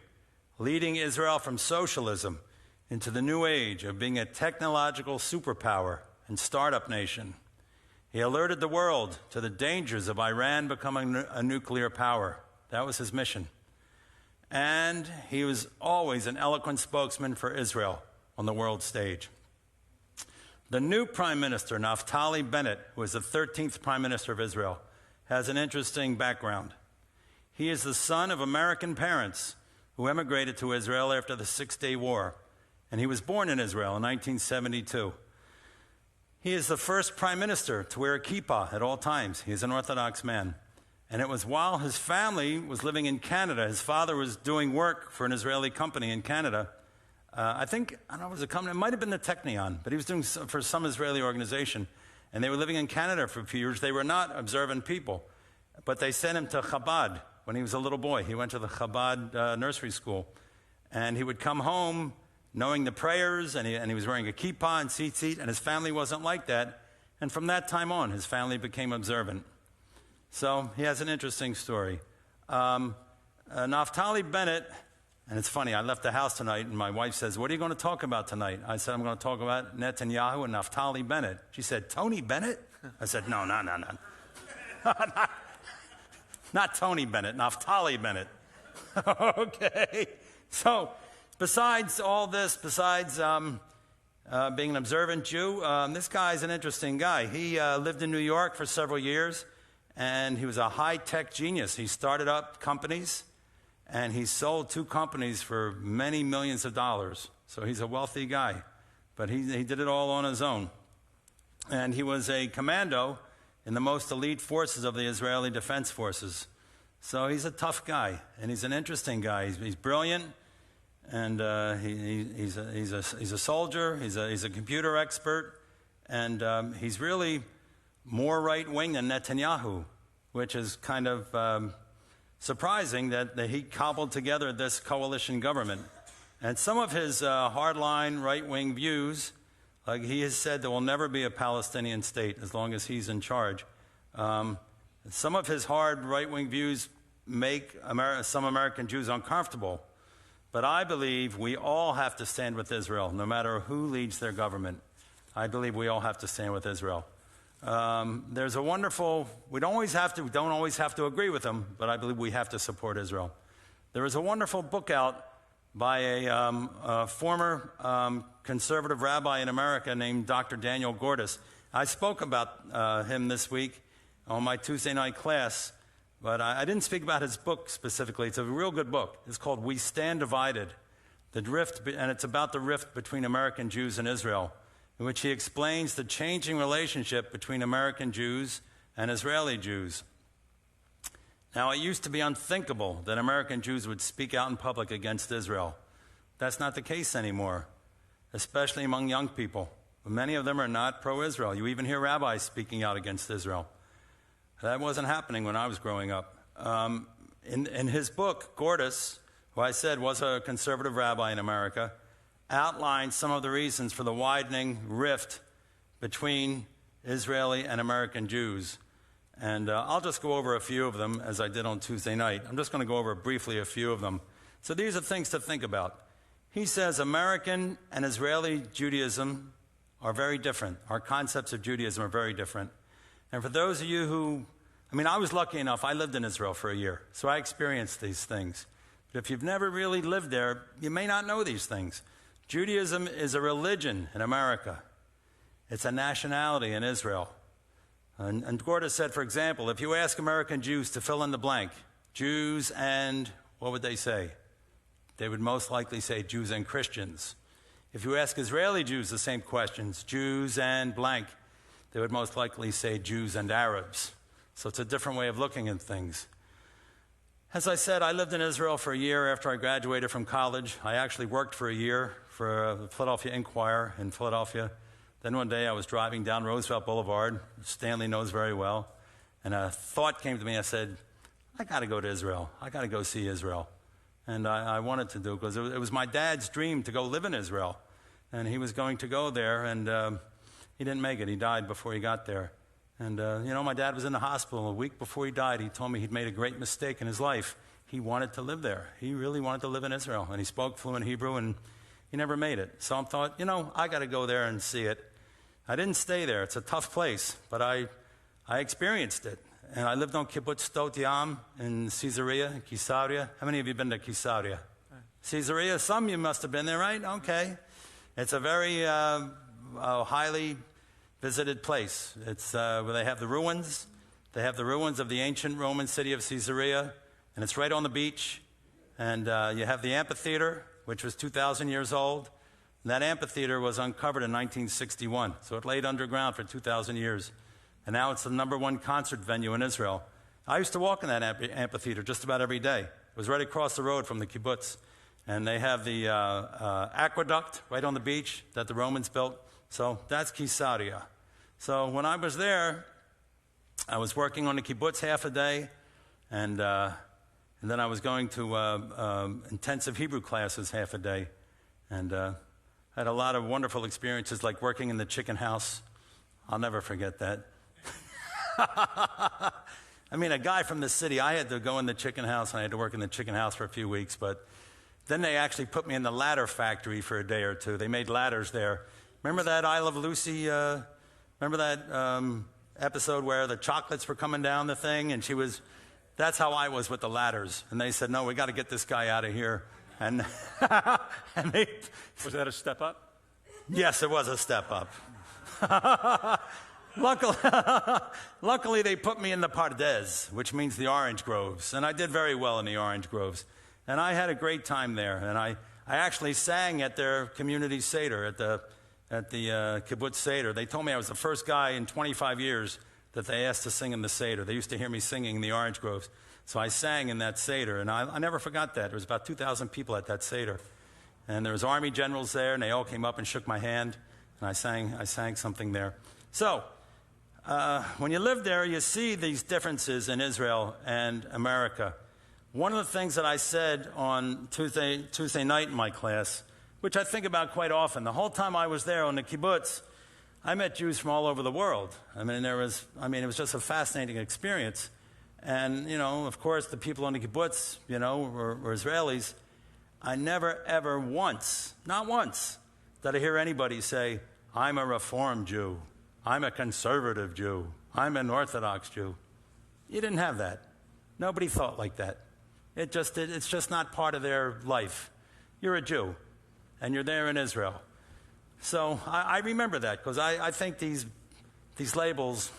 Speaker 1: leading Israel from socialism into the new age of being a technological superpower and startup nation. He alerted the world to the dangers of Iran becoming a nuclear power. That was his mission. And he was always an eloquent spokesman for Israel on the world stage. The new prime minister, Naftali Bennett, who was the 13th prime minister of Israel, has an interesting background. He is the son of American parents who emigrated to Israel after the Six-Day War, and he was born in Israel in 1972. He is the first prime minister to wear a kippah at all times. He is an Orthodox man. And it was while his family was living in Canada. His father was doing work for an Israeli company in Canada. I don't know, it was a company, it might have been the Technion, but he was doing for some Israeli organization. And they were living in Canada for a few years. They were not observant people, but they sent him to Chabad when he was a little boy. He went to the Chabad nursery school. And he would come home knowing the prayers, and he was wearing a kippah and tzitzit, and his family wasn't like that. And from that time on, his family became observant. So he has an interesting story. Naftali Bennett, and it's funny, I left the house tonight, and my wife says, "What are you going to talk about tonight?" I said, "I'm going to talk about Netanyahu and Naftali Bennett." She said, "Tony Bennett?" I said, No. Not Tony Bennett, Naftali Bennett. Okay. So, besides all this, besides being an observant Jew, this guy's an interesting guy. He lived in New York for several years, and he was a high-tech genius. He started up companies, and he sold 2 companies for many millions of dollars. So he's a wealthy guy, but he did it all on his own. And he was a commando in the most elite forces of the Israeli Defense Forces. So he's a tough guy, and he's an interesting guy. He's brilliant. And he's a soldier. He's a computer expert, and he's really more right wing than Netanyahu, which is kind of surprising that he cobbled together this coalition government. And some of his hardline right wing views, like he has said, there will never be a Palestinian state as long as he's in charge. Some of his hard right wing views make some American Jews uncomfortable. But I believe we all have to stand with Israel, no matter who leads their government. I believe we all have to stand with Israel. There's a wonderful, we don't always have to agree with them, but I believe we have to support Israel. There is a wonderful book out by a former conservative rabbi in America named Dr. Daniel Gordis. I spoke about him this week on my Tuesday night class. But I didn't speak about his book specifically. It's a real good book. It's called We Stand Divided, and it's about the rift between American Jews and Israel, in which he explains the changing relationship between American Jews and Israeli Jews. Now, it used to be unthinkable that American Jews would speak out in public against Israel. That's not the case anymore, especially among young people. Many of them are not pro-Israel. You even hear rabbis speaking out against Israel. That wasn't happening when I was growing up. In his book, Gordis, who I said was a conservative rabbi in America, outlined some of the reasons for the widening rift between Israeli and American Jews. And I'll just go over a few of them as I did on Tuesday night. I'm just going to go over briefly a few of them. So these are things to think about. He says American and Israeli Judaism are very different. Our concepts of Judaism are very different. And for those of you I was lucky enough, I lived in Israel for a year, so I experienced these things. But if you've never really lived there, you may not know these things. Judaism is a religion in America. It's a nationality in Israel. And Gorda said, for example, if you ask American Jews to fill in the blank, Jews and, what would they say? They would most likely say Jews and Christians. If you ask Israeli Jews the same questions, Jews and blank, they would most likely say Jews and Arabs. So it's a different way of looking at things. As I said, I lived in Israel for a year after I graduated from college. I actually worked for a year for the Philadelphia Inquirer in Philadelphia. Then one day I was driving down Roosevelt Boulevard, Stanley knows very well, and a thought came to me. I said, I got to go to Israel. I got to go see Israel. And I wanted to do it because it was my dad's dream to go live in Israel. And he was going to go there, and he didn't make it. He died before he got there. And, my dad was in the hospital. A week before he died, he told me he'd made a great mistake in his life. He wanted to live there. He really wanted to live in Israel. And he spoke fluent Hebrew, and he never made it. So I thought, I got to go there and see it. I didn't stay there. It's a tough place, but I experienced it. And I lived on Kibbutz Sdot Yam in Caesarea. How many of you have been to Caesarea? Caesarea? Some of you must have been there, right? Okay. It's a very highly visited place. It's where they have the ruins. They have the ruins of the ancient Roman city of Caesarea, and it's right on the beach. And you have the amphitheater, which was 2,000 years old. And that amphitheater was uncovered in 1961, so it laid underground for 2,000 years. And now it's the #1 concert venue in Israel. I used to walk in that amphitheater just about every day. It was right across the road from the kibbutz. And they have the aqueduct right on the beach that the Romans built. So that's Caesarea. So when I was there, I was working on the kibbutz half a day, and then I was going to intensive Hebrew classes half a day. And I had a lot of wonderful experiences, like working in the chicken house. I'll never forget that. I mean, a guy from the city, I had to go in the chicken house, and I had to work in the chicken house for a few weeks, but then they actually put me in the ladder factory for a day or two. They made ladders there. Remember that I Love Lucy, remember that episode where the chocolates were coming down the thing, and that's how I was with the ladders. And they said, no, we got to get this guy out of here. And,
Speaker 3: Was that a step up?
Speaker 1: Yes, it was a step up. Luckily, they put me in the Pardes, which means the orange groves, and I did very well in the orange groves. And I had a great time there, and I actually sang at their community Seder, at the Kibbutz Seder. They told me I was the first guy in 25 years that they asked to sing in the Seder. They used to hear me singing in the orange groves. So I sang in that Seder, and I never forgot that. There was about 2,000 people at that Seder. And there was army generals there, and they all came up and shook my hand, and I sang something there. So when you live there, you see these differences in Israel and America. One of the things that I said on Tuesday night in my class, which I think about quite often, the whole time I was there on the kibbutz, I met Jews from all over the world. It was just a fascinating experience. And, of course, the people on the kibbutz, were Israelis. I never, ever once, not once, did I hear anybody say, I'm a Reform Jew, I'm a conservative Jew, I'm an Orthodox Jew. You didn't have that. Nobody thought like that. It's just not part of their life. You're a Jew, and you're there in Israel. So I remember that, because I think these labels,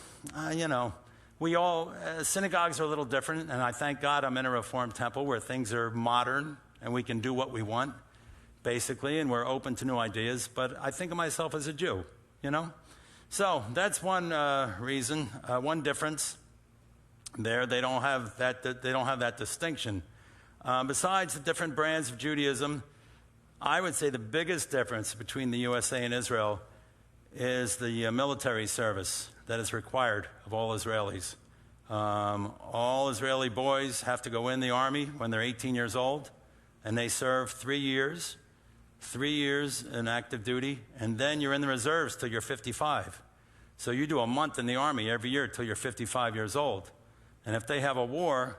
Speaker 1: we all, synagogues are a little different, and I thank God I'm in a Reformed temple where things are modern, and we can do what we want, basically, and we're open to new ideas. But I think of myself as a Jew, So that's one reason, one difference. There, they don't have that distinction. Besides the different brands of Judaism, I would say the biggest difference between the USA and Israel is the military service that is required of all Israelis. All Israeli boys have to go in the army when they're 18 years old, and they serve 3 years in active duty, and then you're in the reserves till you're 55. So you do a month in the army every year till you're 55 years old. And if they have a war,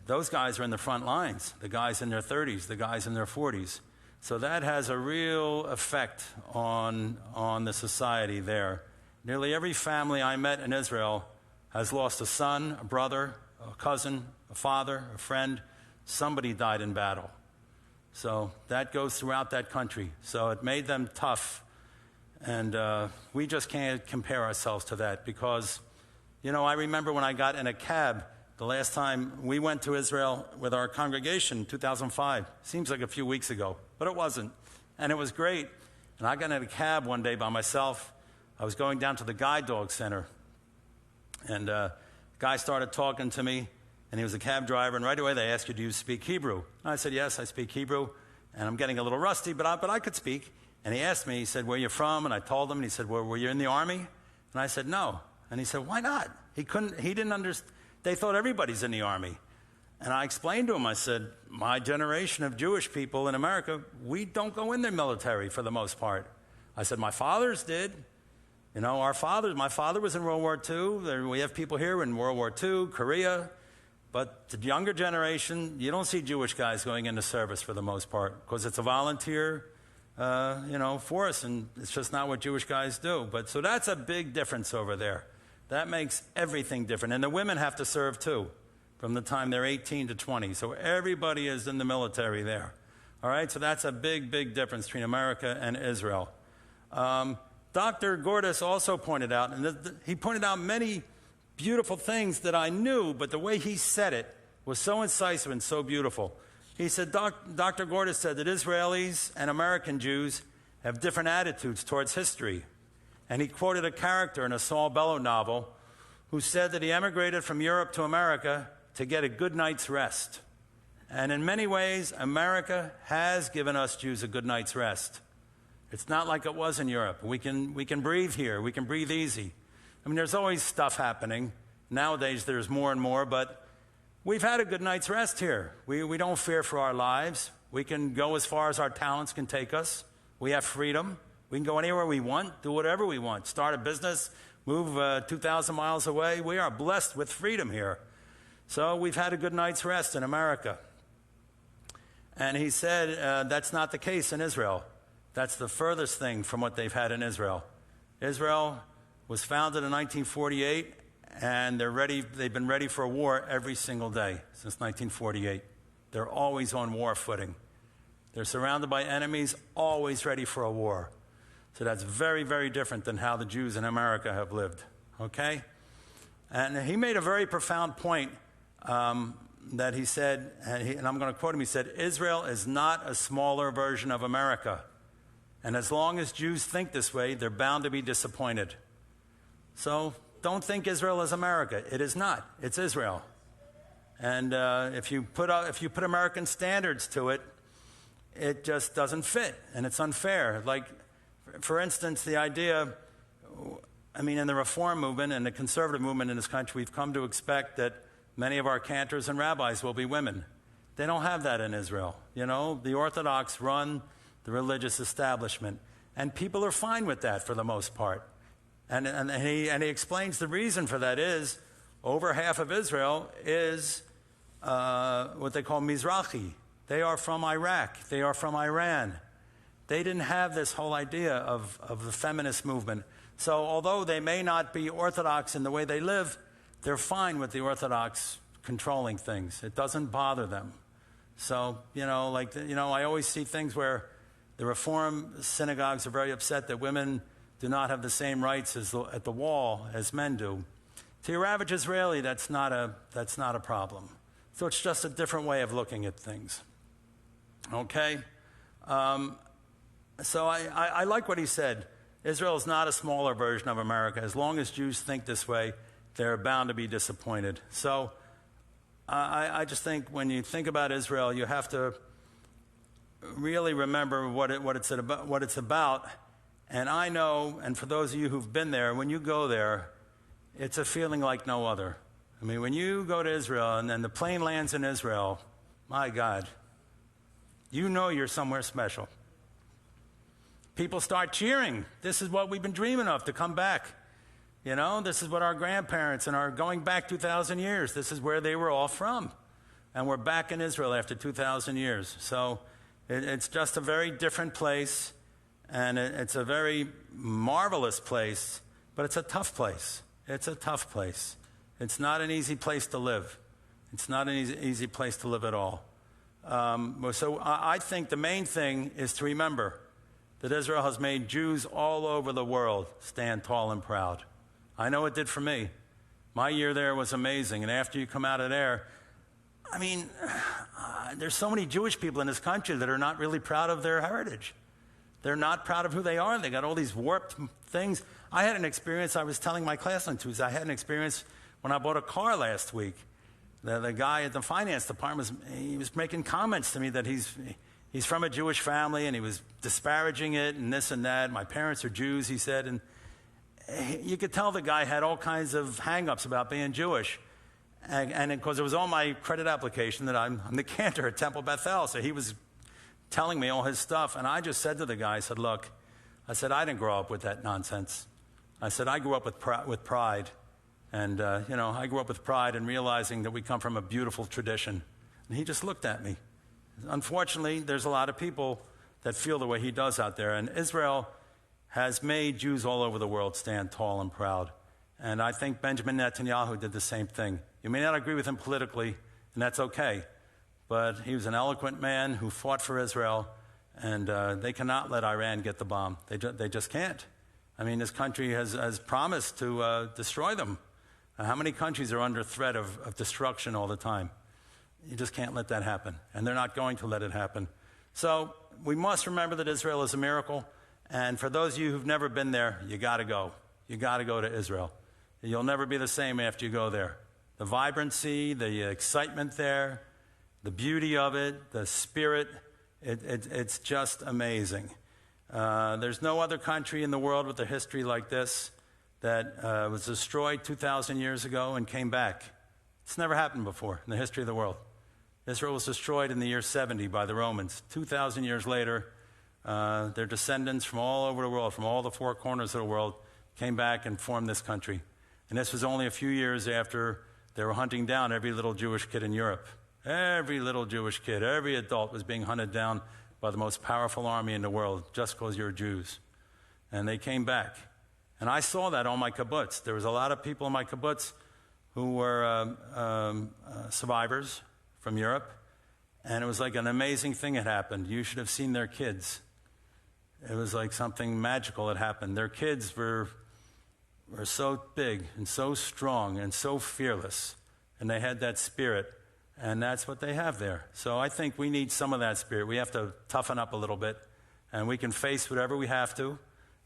Speaker 1: those guys are in the front lines, the guys in their 30s, the guys in their 40s. So that has a real effect on the society there. Nearly every family I met in Israel has lost a son, a brother, a cousin, a father, a friend. Somebody died in battle. So that goes throughout that country. So it made them tough. And we just can't compare ourselves to that because, I remember when I got in a cab the last time we went to Israel with our congregation in 2005. Seems like a few weeks ago, but it wasn't. And it was great. And I got in a cab one day by myself. I was going down to the guide dog center. And a guy started talking to me, and he was a cab driver. And right away they asked you, do you speak Hebrew? And I said, yes, I speak Hebrew. And I'm getting a little rusty, but I could speak. And he asked me, he said, where are you from? And I told him, and he said, well, were you in the army? And I said, no. And he said, why not? He didn't understand. They thought everybody's in the army. And I explained to him, I said, my generation of Jewish people in America, we don't go in the military for the most part. I said, my fathers did. My father was in World War II. We have people here in World War II, Korea. But the younger generation, you don't see Jewish guys going into service for the most part because it's a volunteer force, and it's just not what Jewish guys do. So that's a big difference over there. That makes everything different. And the women have to serve too, from the time they're 18 to 20. So everybody is in the military there. All right, so that's a big, big difference between America and Israel. Dr. Gordis also pointed out, and he pointed out many beautiful things that I knew, but the way he said it was so incisive and so beautiful. He said, Dr. Gordis said that Israelis and American Jews have different attitudes towards history. And he quoted a character in a Saul Bellow novel who said that he emigrated from Europe to America to get a good night's rest. And in many ways, America has given us Jews a good night's rest. It's not like it was in Europe. We can breathe here. We can breathe easy. I mean, there's always stuff happening. Nowadays, there's more and more, but we've had a good night's rest here. We don't fear for our lives. We can go as far as our talents can take us. We have freedom. We can go anywhere we want, do whatever we want, start a business, move 2,000 miles away. We are blessed with freedom here. So we've had a good night's rest in America. And he said that's not the case in Israel. That's the furthest thing from what they've had in Israel. Israel was founded in 1948, and they've been ready for a war every single day since 1948. They're always on war footing. They're surrounded by enemies, always ready for a war. So that's very, very different than how the Jews in America have lived, okay? And he made a very profound point that he said, and I'm going to quote him, he said, Israel is not a smaller version of America. And as long as Jews think this way, they're bound to be disappointed. So don't think Israel is America. It is not. It's Israel. And if you put American standards to it, it just doesn't fit, and it's unfair. Like, for instance, the idea, in the Reform movement and the conservative movement in this country, we've come to expect that many of our cantors and rabbis will be women. They don't have that in Israel. The Orthodox run the religious establishment, and people are fine with that for the most part. And he explains the reason for that is over half of Israel is what they call Mizrahi. They are from Iraq. They are from Iran. They didn't have this whole idea of the feminist movement. So although they may not be Orthodox in the way they live, they're fine with the Orthodox controlling things. It doesn't bother them. So, I always see things where the Reform synagogues are very upset that women do not have the same rights at the wall as men do. To your average Israeli, that's not a problem. So it's just a different way of looking at things. Okay? So I like what he said. Israel is not a smaller version of America. As long as Jews think this way, they're bound to be disappointed. So I just think when you think about Israel, you have to really remember what it's about. And I know, and for those of you who've been there, when you go there, it's a feeling like no other. When you go to Israel and then the plane lands in Israel, my God, you know you're somewhere special. People start cheering. This is what we've been dreaming of, to come back. This is what our grandparents and our going back 2,000 years, this is where they were all from. And we're back in Israel after 2,000 years. So it's just a very different place, and it's a very marvelous place, but it's a tough place. It's a tough place. It's not an easy place to live. It's not an easy place to live at all. So I think the main thing is to remember that Israel has made Jews all over the world stand tall and proud. I know it did for me. My year there was amazing. And after you come out of there, I mean, there's so many Jewish people in this country that are not really proud of their heritage. They're not proud of who they are. They got all these warped things. I had an experience, I was telling my class on Tuesday, I had an experience when I bought a car last week. The guy at the finance department, he was making comments to me that he's from a Jewish family and he was disparaging it and this and that. My parents are Jews, he said. And you could tell the guy had all kinds of hang-ups about being Jewish. And because it was on my credit application that I'm the cantor at Temple Bethel, so he was telling me all his stuff. And I just said to the guy, I said, look, I said, I didn't grow up with that nonsense. I said, I grew up with pride. And, I grew up with pride and realizing that we come from a beautiful tradition. And he just looked at me. Unfortunately, there's a lot of people that feel the way he does out there. And Israel has made Jews all over the world stand tall and proud. And I think Benjamin Netanyahu did the same thing. You may not agree with him politically, and that's okay. But he was an eloquent man who fought for Israel, and they cannot let Iran get the bomb. They just can't. I mean, this country has promised to destroy them. How many countries are under threat of destruction all the time? You just can't let that happen, and they're not going to let it happen. So we must remember that Israel is a miracle, and for those of you who've never been there, you got to go. You got to go to Israel. You'll never be the same after you go there. The vibrancy, the excitement there, the beauty of it, the spirit, it's just amazing. There's no other country in the world with a history like this that was destroyed 2,000 years ago and came back. It's never happened before in the history of the world. Israel was destroyed in the year 70 by the Romans. 2,000 years later, their descendants from all over the world, from all the four corners of the world, came back and formed this country. And this was only a few years after they were hunting down every little Jewish kid in Europe. Every little Jewish kid, every adult was being hunted down by the most powerful army in the world just because you're Jews. And they came back. And I saw that on my kibbutz. There was a lot of people in my kibbutz who were survivors from Europe. And it was like an amazing thing had happened. You should have seen their kids. It was like something magical had happened. Their kids were so big and so strong and so fearless. And they had that spirit. And that's what they have there. So I think we need some of that spirit. We have to toughen up a little bit. And we can face whatever we have to. And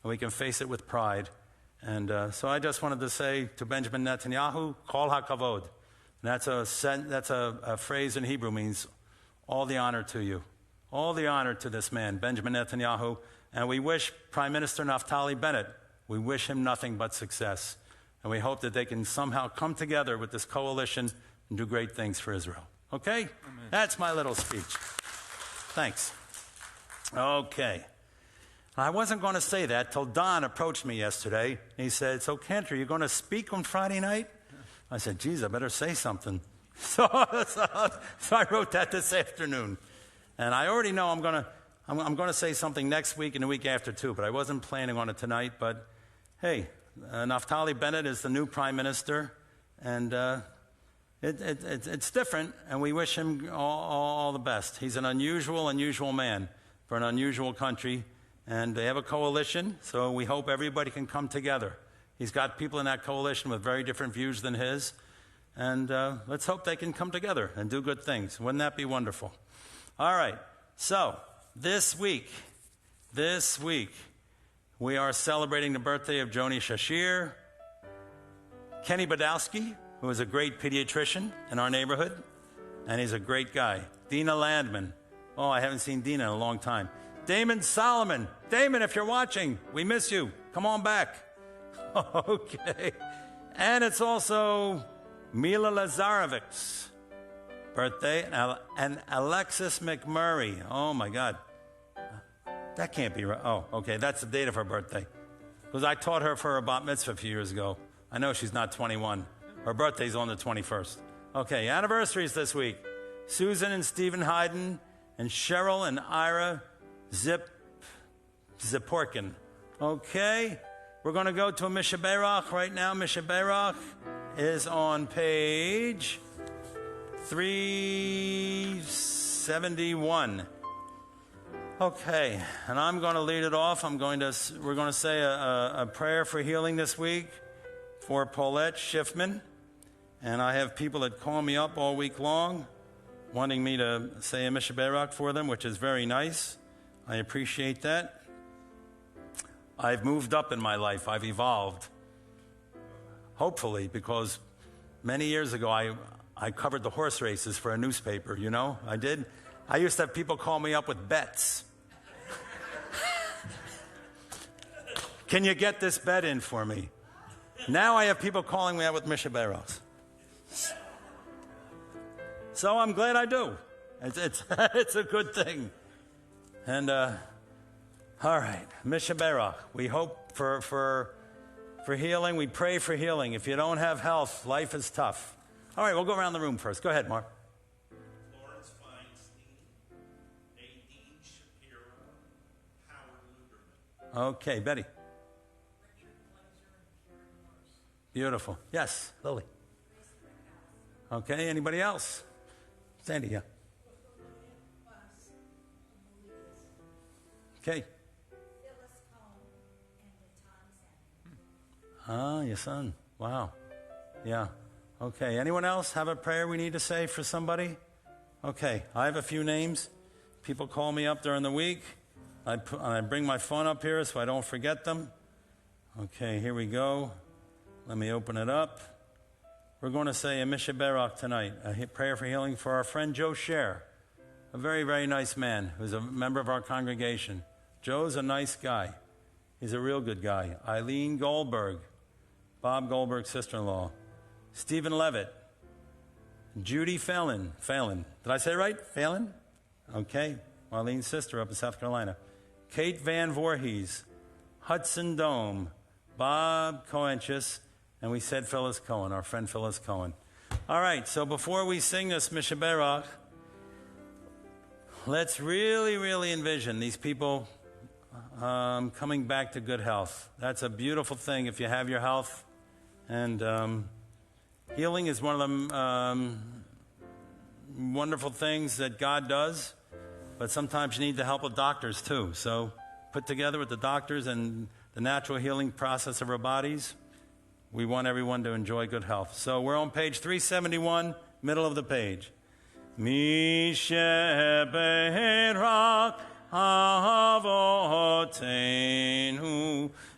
Speaker 1: we can face it with pride. And so I just wanted to say to Benjamin Netanyahu, Kol HaKavod. That's a phrase in Hebrew, means all the honor to you. All the honor to this man, Benjamin Netanyahu. And we wish Prime Minister Naftali Bennett, we wish him nothing but success. And we hope that they can somehow come together with this coalition and do great things for Israel. Okay? Amen. That's my little speech. Thanks. Okay. I wasn't going to say that till Don approached me yesterday. And he said, so Cantor, you're going to speak on Friday night? I said, geez, I better say something. So I wrote that this afternoon. And I already know I'm going to say something next week and the week after too, but I wasn't planning on it tonight. But hey, Naftali Bennett is the new prime minister, and it's different, and we wish him all the best. He's an unusual man for an unusual country, and they have a coalition, so we hope everybody can come together. He's got people in that coalition with very different views than his, and let's hope they can come together and do good things. Wouldn't that be wonderful? All right, so this week, we are celebrating the birthday of Joni Shashir, Kenny Badowski, who is a great pediatrician in our neighborhood, and he's a great guy. Dina Landman. Oh, I haven't seen Dina in a long time. Damon Solomon. Damon, if you're watching, we miss you. Come on back. Okay. And it's also Mila Lazarevic's birthday, and Alexis McMurray. Oh, my God. That can't be right. Oh, okay, that's the date of her birthday. Because I taught her for her bat mitzvah a few years ago. I know she's not 21. Her birthday's on the 21st. Okay, anniversaries this week. Susan and Stephen Hayden, and Cheryl and Ira Ziporkin. Okay, we're going to go to a Misha Berach right now. Misha Berach is on page 3 371. Okay, and I'm going to lead it off. We're going to say a prayer for healing this week for Paulette Schiffman. And I have people that call me up all week long wanting me to say a Mishaberak for them, which is very nice. I appreciate that. I've moved up in my life. I've evolved. Hopefully, because many years ago I covered the horse races for a newspaper, you know? I did. I used to have people call me up with bets. Can you get this bet in for me? Now I have people calling me out with Mishaberachs. So I'm glad I do. It's a good thing. And all right, Mishaberach. We hope for healing. We pray for healing. If you don't have health, life is tough. All right, we'll go around the room first. Go ahead, Mark.
Speaker 8: Lawrence Feinstein, Nadine Shapiro, Howard Luderman.
Speaker 1: Okay, Betty. Beautiful. Yes, Lily. Okay, anybody else? Sandy, yeah. Okay.
Speaker 5: Phyllis Cone and the Tom Center.
Speaker 1: Your son. Wow. Yeah. Okay, anyone else have a prayer we need to say for somebody? Okay, I have a few names. People call me up during the week. I bring my phone up here so I don't forget them. Okay, here we go. Let me open it up. We're going to say a Mishaberach tonight, a prayer for healing for our friend Joe Scher, a very, very nice man who's a member of our congregation. Joe's a nice guy. He's a real good guy. Eileen Goldberg, Bob Goldberg's sister-in-law. Stephen Levitt, Judy Phelan. Did I say it right? Phelan? Okay. Marlene's sister up in South Carolina. Kate Van Voorhees, Hudson Dome, Bob Coenchus, and we said Phyllis Cohen, our friend Phyllis Cohen. All right, so before we sing this Mishaberach, let's really, really envision these people coming back to good health. That's a beautiful thing if you have your health. And healing is one of the wonderful things that God does, but sometimes you need the help of doctors too. So put together with the doctors and the natural healing process of our bodies, we want everyone to enjoy good health. So we're on page 371, middle of the page. Mishaberach Avotenu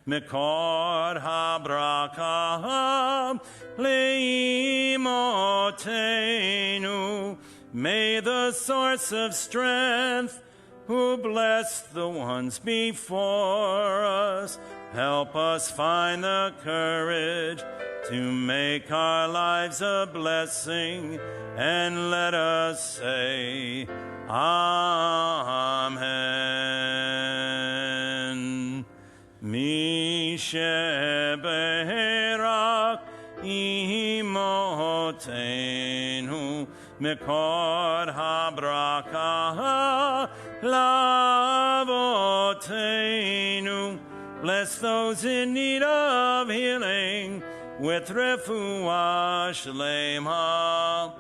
Speaker 1: Mikor Habraka Leimotenu. May the source of strength, who blessed the ones before us, help us find the courage to make our lives a blessing, and let us say, Amen. Mishaberach imotenu mikor habraka lavotenu. Bless those in need of healing with refuah shlema,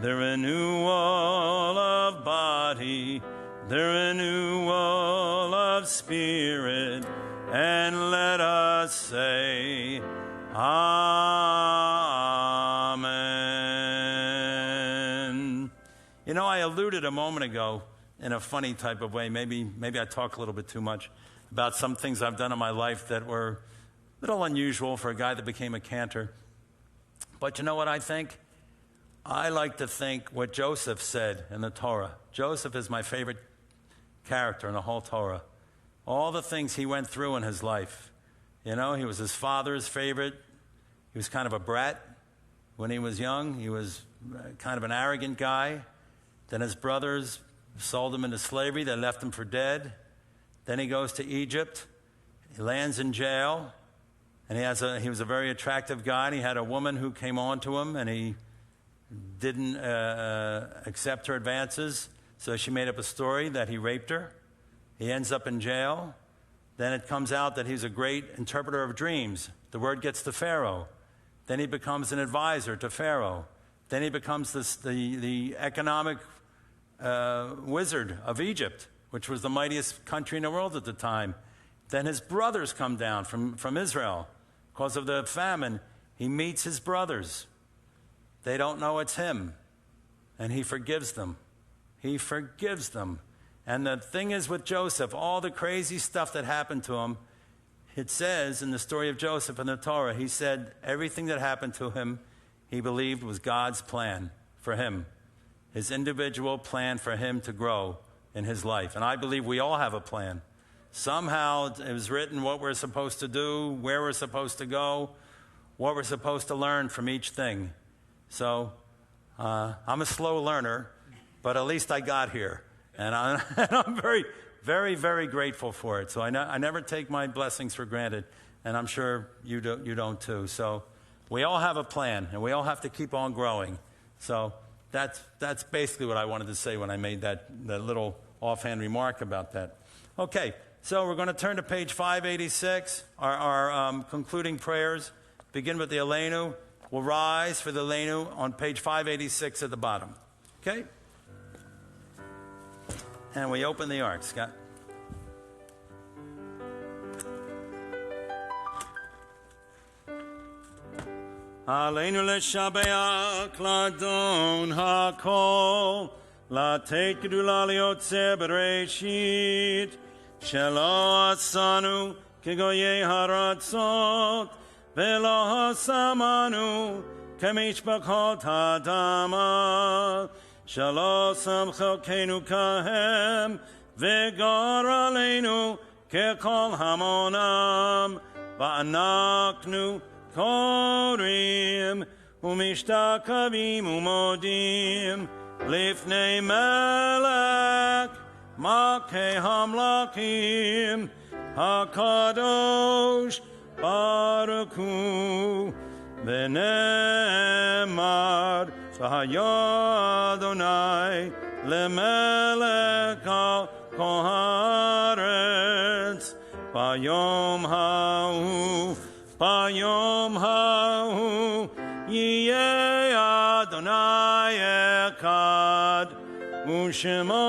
Speaker 1: the renewal of body, the renewal of spirit, and let us say, Amen. You know, I alluded a moment ago in a funny type of way. Maybe I talk a little bit too much about some things I've done in my life that were a little unusual for a guy that became a cantor. But you know what I think? I like to think what Joseph said in the Torah. Joseph is my favorite character in the whole Torah. All the things he went through in his life. You know, he was his father's favorite. He was kind of a brat when he was young. He was kind of an arrogant guy. Then his brothers sold him into slavery. They left him for dead. Then he goes to Egypt. He lands in jail. And he was a very attractive guy. And he had a woman who came on to him, and he didn't accept her advances. So she made up a story that he raped her. He ends up in jail. Then it comes out that he's a great interpreter of dreams. The word gets to Pharaoh. Then he becomes an advisor to Pharaoh. Then he becomes the economic wizard of Egypt, which was the mightiest country in the world at the time. Then his brothers come down from Israel. Because of the famine, he meets his brothers. They don't know it's him. And he forgives them. He forgives them. And the thing is with Joseph, all the crazy stuff that happened to him, it says in the story of Joseph in the Torah, he said everything that happened to him, he believed was God's plan for him. His individual plan for him to grow in his life. And I believe we all have a plan. Somehow it was written what we're supposed to do, where we're supposed to go, what we're supposed to learn from each thing. So I'm a slow learner, but at least I got here. And I'm very, very, very grateful for it. So I never take my blessings for granted, and I'm sure you don't too. So we all have a plan, and we all have to keep on growing. So that's basically what I wanted to say when I made that little offhand remark about that. Okay, so we're going to turn to page 586, our concluding prayers. Begin with the Aleinu. We'll rise for the Aleinu on page 586 at the bottom. Okay? And we open the ark, Scott. Aleinu leshabeach ladon hakol latet gedula liotze bereshit shelo asanu kegoye haratzot velo hasamanu kemishpachot hadama shelo samchelkenu kahem vegar aleinu kekol hamonam va'anaknu Korim umishtakavim umodim lifnei melech makei hamlakim hakadosh baruchu v'nemar v'hayadonai lemelech al kol haaretz bayom ha'u Bayom ha'u yiyeh Adonai echad u'shemo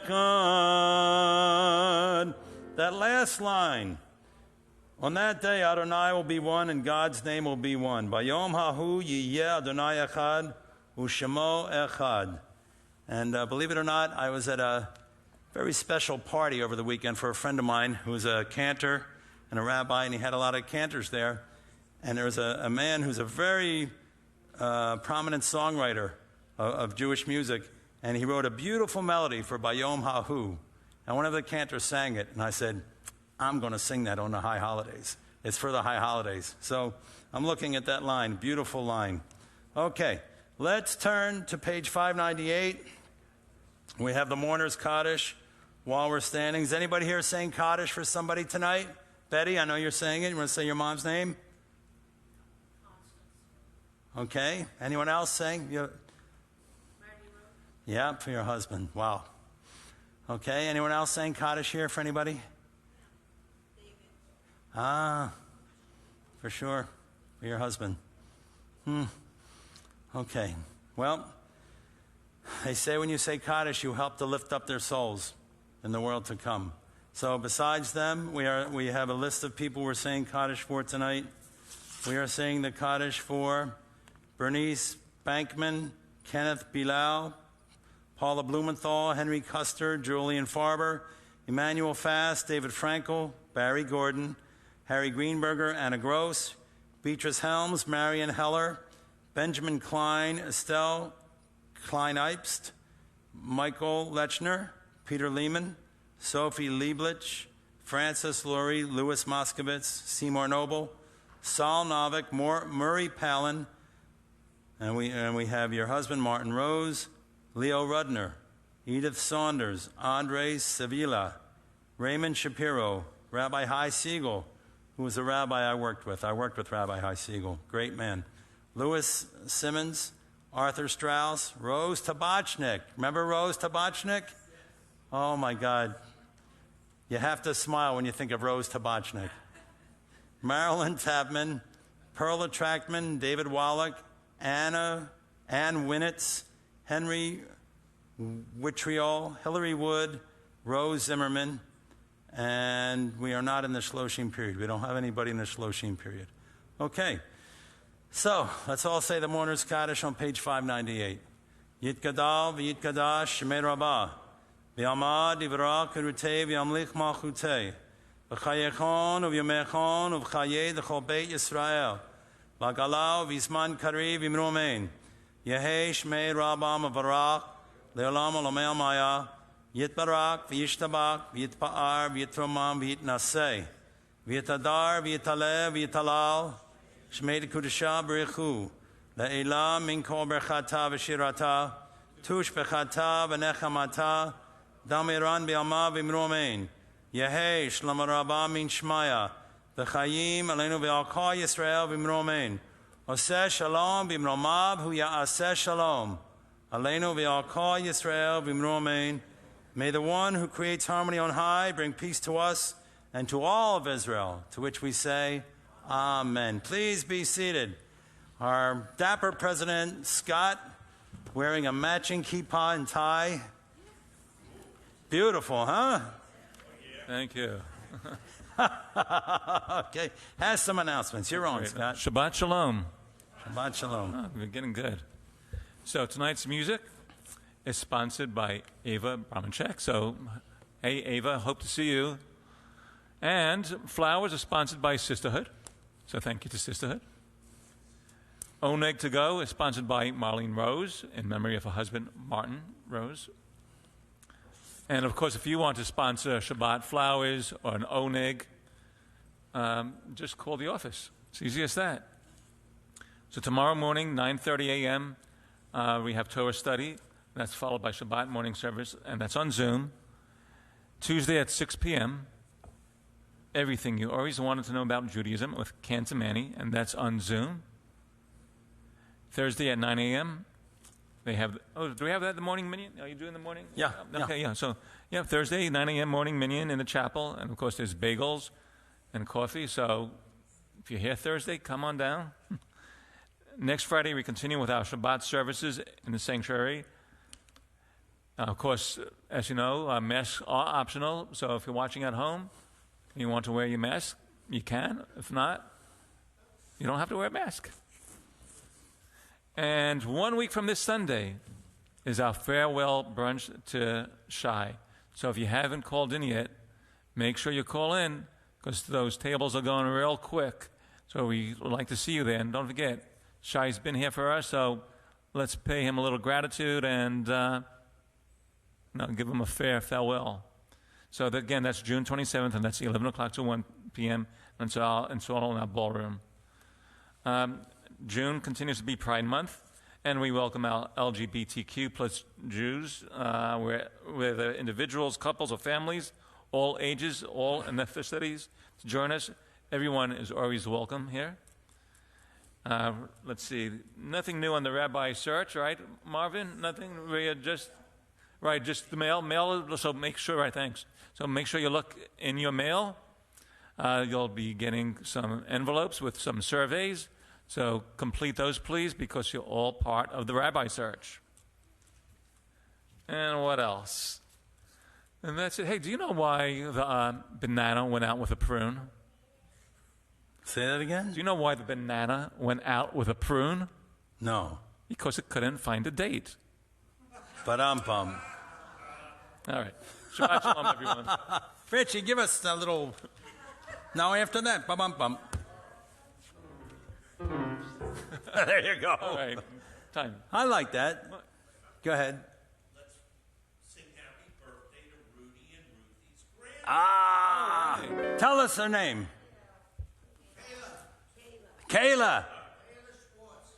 Speaker 1: echad. That last line, on that day Adonai will be one and God's name will be one. Bayom ha'u yiyeh Adonai echad u'shemo echad. And believe it or not, I was at a very special party over the weekend for a friend of mine who was a cantor and a rabbi, and he had a lot of cantors there. And there was a man who's a very prominent songwriter of Jewish music, and he wrote a beautiful melody for Bayom Ha'hu. And one of the cantors sang it, and I said, I'm going to sing that on the high holidays. It's for the high holidays. So I'm looking at that line, beautiful line. Okay, let's turn to page 598. We have the mourner's Kaddish while we're standing. Is anybody here saying Kaddish for somebody tonight? Betty, I know you're saying it. You want to say your mom's name? Okay. Anyone else saying? Yeah, for your husband. Wow. Okay. Anyone else saying Kaddish here for anybody? Ah, for sure. For your husband. Okay. Well, they say when you say Kaddish, you help to lift up their souls in the world to come. So besides them, we have a list of people we're saying Kaddish for tonight. We are saying the Kaddish for Bernice Bankman, Kenneth Bilal, Paula Blumenthal, Henry Custer, Julian Farber, Emmanuel Fast, David Frankel, Barry Gordon, Harry Greenberger, Anna Gross, Beatrice Helms, Marion Heller, Benjamin Klein, Estelle Klein-Eibst, Michael Lechner, Peter Lehman, Sophie Lieblich, Francis Lurie, Louis Moskowitz, Seymour Noble, Saul Novick, Murray Palin, and we have your husband Martin Rose, Leo Rudner, Edith Saunders, Andre Sevilla, Raymond Shapiro, Rabbi Hy Siegel, who was a rabbi I worked with. I worked with Rabbi Hy Siegel, great man. Louis Simmons, Arthur Strauss, Rose Tabachnik. Remember Rose Tabachnik? Oh, my God. You have to smile when you think of Rose Tabachnik. Marilyn Tabman, Perla Trackman, David Wallach, Ann Winnitz, Henry Witriol, Hillary Wood, Rose Zimmerman, and we are not in the Shloshim period. We don't have anybody in the Shloshim period. Okay, so let's all say the Mourner's Kaddish on page 598. Yitgadal v'yitkadash shemei rabbah, v'yamad yivrak v'rutei v'yamlich malchutei, v'chayechon uv'yamechon uv'chayei d'chol beit Yisrael, v'agalau v'yisman kari v'imromein, yehei shmei rabbah mavarach, le'olam olamei amaya, yitbarak v'yishtabak v'yitpa'ar v'yitromam v'yitnasei, v'yitadar v'yitaleh v'yitalal, shmei d'kudashah b'richu, Le'ila min kol berchata v'shirata, tush bechata v'nechamata, damiran b'yama v'imromein, yehei shlam rabba min shmaya, v'chayim aleinu v'alka Yisrael v'imromein, oseh shalom v'imromav hu ya'aseh shalom, aleinu v'alka Yisrael v'imromein. May the one who creates harmony on high bring peace to us and to all of Israel, to which we say, Amen. Please be seated. Our dapper President Scott, wearing a matching kippah and tie. Beautiful, huh?
Speaker 3: Thank you.
Speaker 1: Okay, has some announcements. You're on, Scott.
Speaker 3: Shabbat Shalom.
Speaker 1: Shabbat Shalom.
Speaker 3: Oh, we're getting good. So tonight's music is sponsored by Ava Brahmanchek. So, hey, Ava, hope to see you. And flowers are sponsored by Sisterhood. So thank you to Sisterhood. Oneg to Go is sponsored by Marlene Rose in memory of her husband, Martin Rose. And of course, if you want to sponsor Shabbat flowers or an Oneg, just call the office. It's easy as that. So tomorrow morning, 9:30 a.m., we have Torah study. That's followed by Shabbat morning service, and that's on Zoom. Tuesday at 6 p.m., everything you always wanted to know about Judaism with Cantor Manny, and that's on Zoom. Thursday at 9 a.m., they have, do we have that in the morning minyan? Are you doing the morning?
Speaker 1: Yeah.
Speaker 3: Okay, yeah. So, yeah, Thursday, 9 a.m. morning minyan in the chapel. And, of course, there's bagels and coffee. So if you're here Thursday, come on down. Next Friday, we continue with our Shabbat services in the sanctuary. Of course, as you know, masks are optional. So if you're watching at home and you want to wear your mask, you can. If not, you don't have to wear a mask. And 1 week from this Sunday is our farewell brunch to Shai. So if you haven't called in yet, make sure you call in because those tables are going real quick. So we would like to see you there. And don't forget, Shai's been here for us, so let's pay him a little gratitude and give him a fair farewell. So again, that's June 27th, and that's 11 o'clock to 1 p.m. And it's all in our ballroom. June continues to be Pride Month, and we welcome our LGBTQ plus Jews, where the individuals, couples, or families, all ages, all ethnicities, to join us. Everyone is always welcome here. Let's see, nothing new on the rabbi search, right, Marvin? Nothing? We are just the mail, so make sure, right, thanks. So make sure you look in your mail. You'll be getting some envelopes with some surveys. So complete those, please, because you're all part of the rabbi search. And what else? And that's it. Hey, do you know why the banana went out with a prune?
Speaker 1: Say that again?
Speaker 3: Do you know why the banana went out with a prune?
Speaker 1: No.
Speaker 3: Because it couldn't find a date.
Speaker 1: Ba-dum-bum.
Speaker 3: All right. Shabbat shalom, everyone.
Speaker 1: Richie, give us a little... Now after that, ba-bum-bum. There you go.
Speaker 3: All right. Time.
Speaker 1: I like that. Go ahead.
Speaker 8: Let's sing happy birthday to Rudy and Ruthie's grandma.
Speaker 1: Tell us her name. Kayla.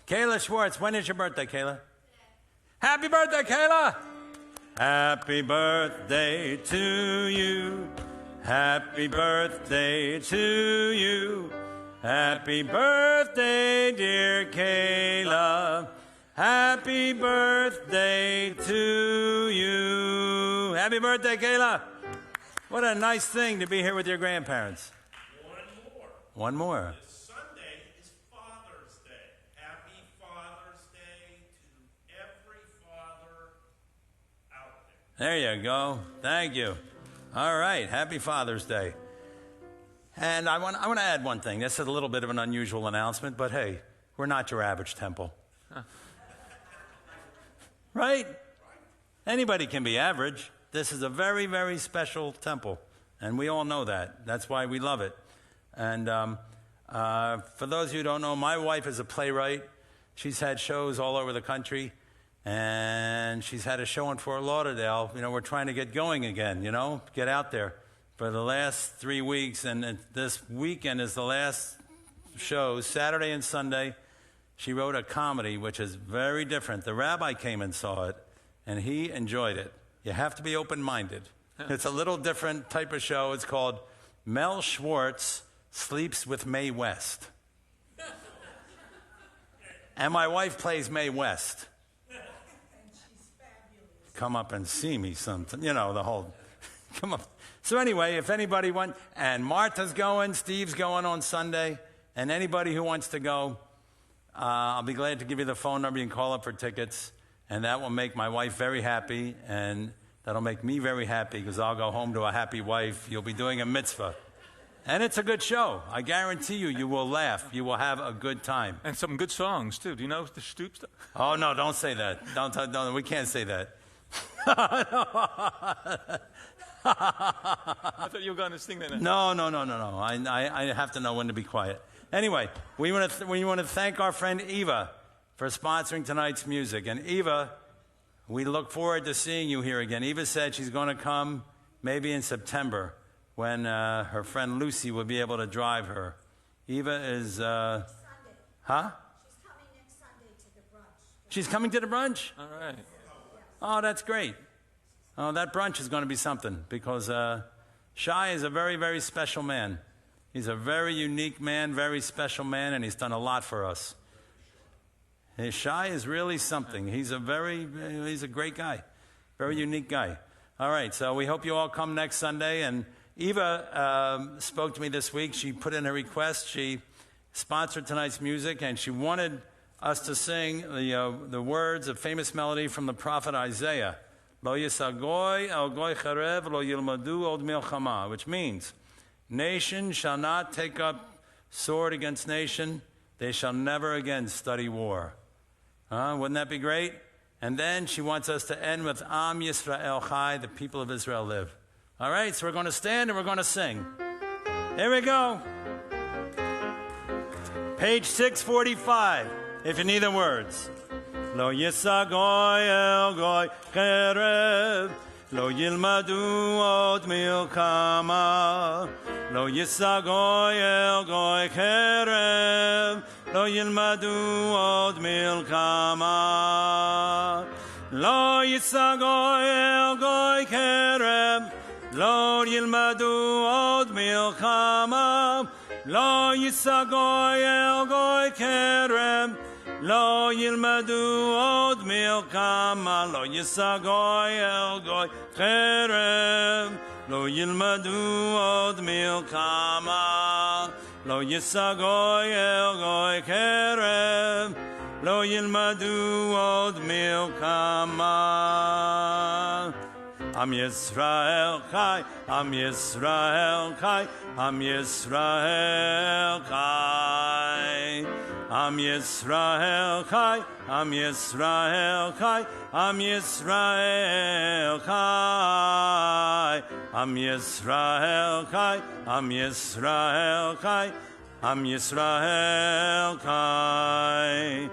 Speaker 1: Kayla Schwartz. When is your birthday, Kayla? Happy birthday, Kayla. Happy birthday to you. Happy birthday to you. Happy birthday, dear Kayla. Happy birthday to you. Happy birthday, Kayla. What a nice thing to be here with your grandparents. One more.
Speaker 8: This Sunday is Father's Day. Happy Father's Day to every father out there.
Speaker 1: There you go. Thank you. All right. Happy Father's Day. And I want to add one thing. This is a little bit of an unusual announcement, but hey, we're not your average temple. Right? Anybody can be average. This is a very, very special temple, and we all know that. That's why we love it. And for those of you who don't know, my wife is a playwright. She's had shows all over the country, and she's had a show in Fort Lauderdale. You know, we're trying to get going again, you know, get out there. For the last 3 weeks, and this weekend is the last show, Saturday and Sunday. She wrote a comedy, which is very different. The rabbi came and saw it, and he enjoyed it. You have to be open-minded. It's a little different type of show. It's called Mel Schwartz Sleeps with Mae West. And my wife plays Mae West. Come up and see me something. You know, the whole, come up. So anyway, if anybody wants, and Martha's going, Steve's going on Sunday, and anybody who wants to go, I'll be glad to give you the phone number. You can call up for tickets, and that will make my wife very happy, and that'll make me very happy because I'll go home to a happy wife. You'll be doing a mitzvah. And it's a good show. I guarantee you, you will laugh. You will have a good time.
Speaker 3: And some good songs, too. Do you know the Stoop stuff?
Speaker 1: Oh, no, don't say that. Don't, we can't say that.
Speaker 3: I thought you were going to sing that.
Speaker 1: No. I have to know when to be quiet. Anyway, we want to thank our friend Eva for sponsoring tonight's music. And Eva, we look forward to seeing you here again. Eva said she's going to come maybe in September when her friend Lucy will be able to drive her. Eva is...
Speaker 5: Sunday.
Speaker 1: Huh?
Speaker 5: She's coming next Sunday to the brunch.
Speaker 1: She's coming to the brunch?
Speaker 3: All right.
Speaker 1: Oh, that's great. Oh, that brunch is going to be something because Shai is a very, very special man. He's a very unique man, very special man, and he's done a lot for us. Hey, Shai is really something. He's a great guy, very unique guy. All right, so we hope you all come next Sunday. And Eva spoke to me this week. She put in a request. She sponsored tonight's music, and she wanted us to sing the words of famous melody from the prophet Isaiah. Lo yisagoy el goy charev lo yilmadu od milchama, which means, nation shall not take up sword against nation. They shall never again study war. Wouldn't that be great? And then she wants us to end with Am Yisrael Chai, the people of Israel live. All right, so we're going to stand and we're going to sing. Here we go. Page 645, if you need the words. Lo yisagoy el goy cherev, lo yilmadu od milchama. Lo yisagoy el goy cherev, lo yilmadu od milchama. Lo yisagoy el goy cherev, lo yilmadu od milchama. Lo yisagoy el goy cherev, lo yilmadu od milchama. Lo yisagoy el goy cherev, lo yilmadu od milchama. Lo yisagoy el goy cherev, lo yilmadu od milchama. Am Yisrael Chai, Am Yisrael Chai, Am Yisrael Chai. Am Yisrael Chai, Am Yisrael Chai, Am Yisrael Chai. Am Yisrael Chai, Am Yisrael Chai, Am Yisrael Chai.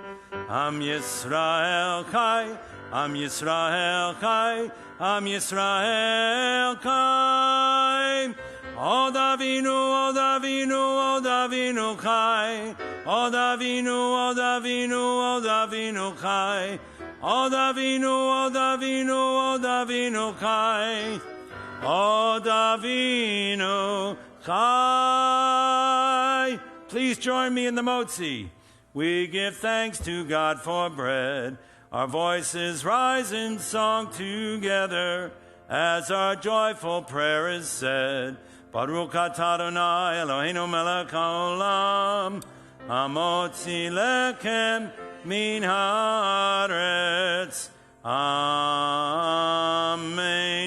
Speaker 1: Am Yisrael Chai, Am Yisrael Chai, Am Yisrael Chai. Od Avinu, Od Avinu, Od Avinu Chai. Od Avinu, Od Avinu, Od Avinu Chai. Od Avinu, Od Avinu, Od Avinu Chai. Od Avinu Chai. Please join me in the Motzi. We give thanks to God for bread. Our voices rise in song together as our joyful prayer is said. Baruch atah Adonai Eloheinu melech haolam, hamotzi lechem min haaretz. Amen.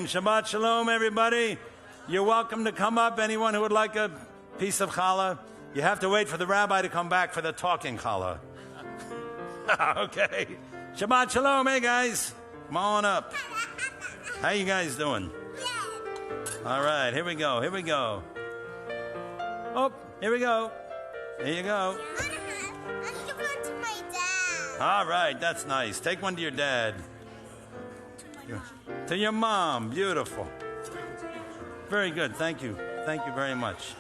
Speaker 1: Shabbat shalom, everybody. You're welcome to come up. Anyone who would like a piece of challah, you have to wait for the rabbi to come back for the talking challah. Okay. Shabbat shalom, hey guys. Come on up. How you guys doing? All right, here we go. Here we go. Oh, here we go. Here you go.
Speaker 9: I'm giving one to my dad.
Speaker 1: All right, that's nice. Take one to your dad. To your mom. Beautiful. Very good. Thank you. Thank you very much.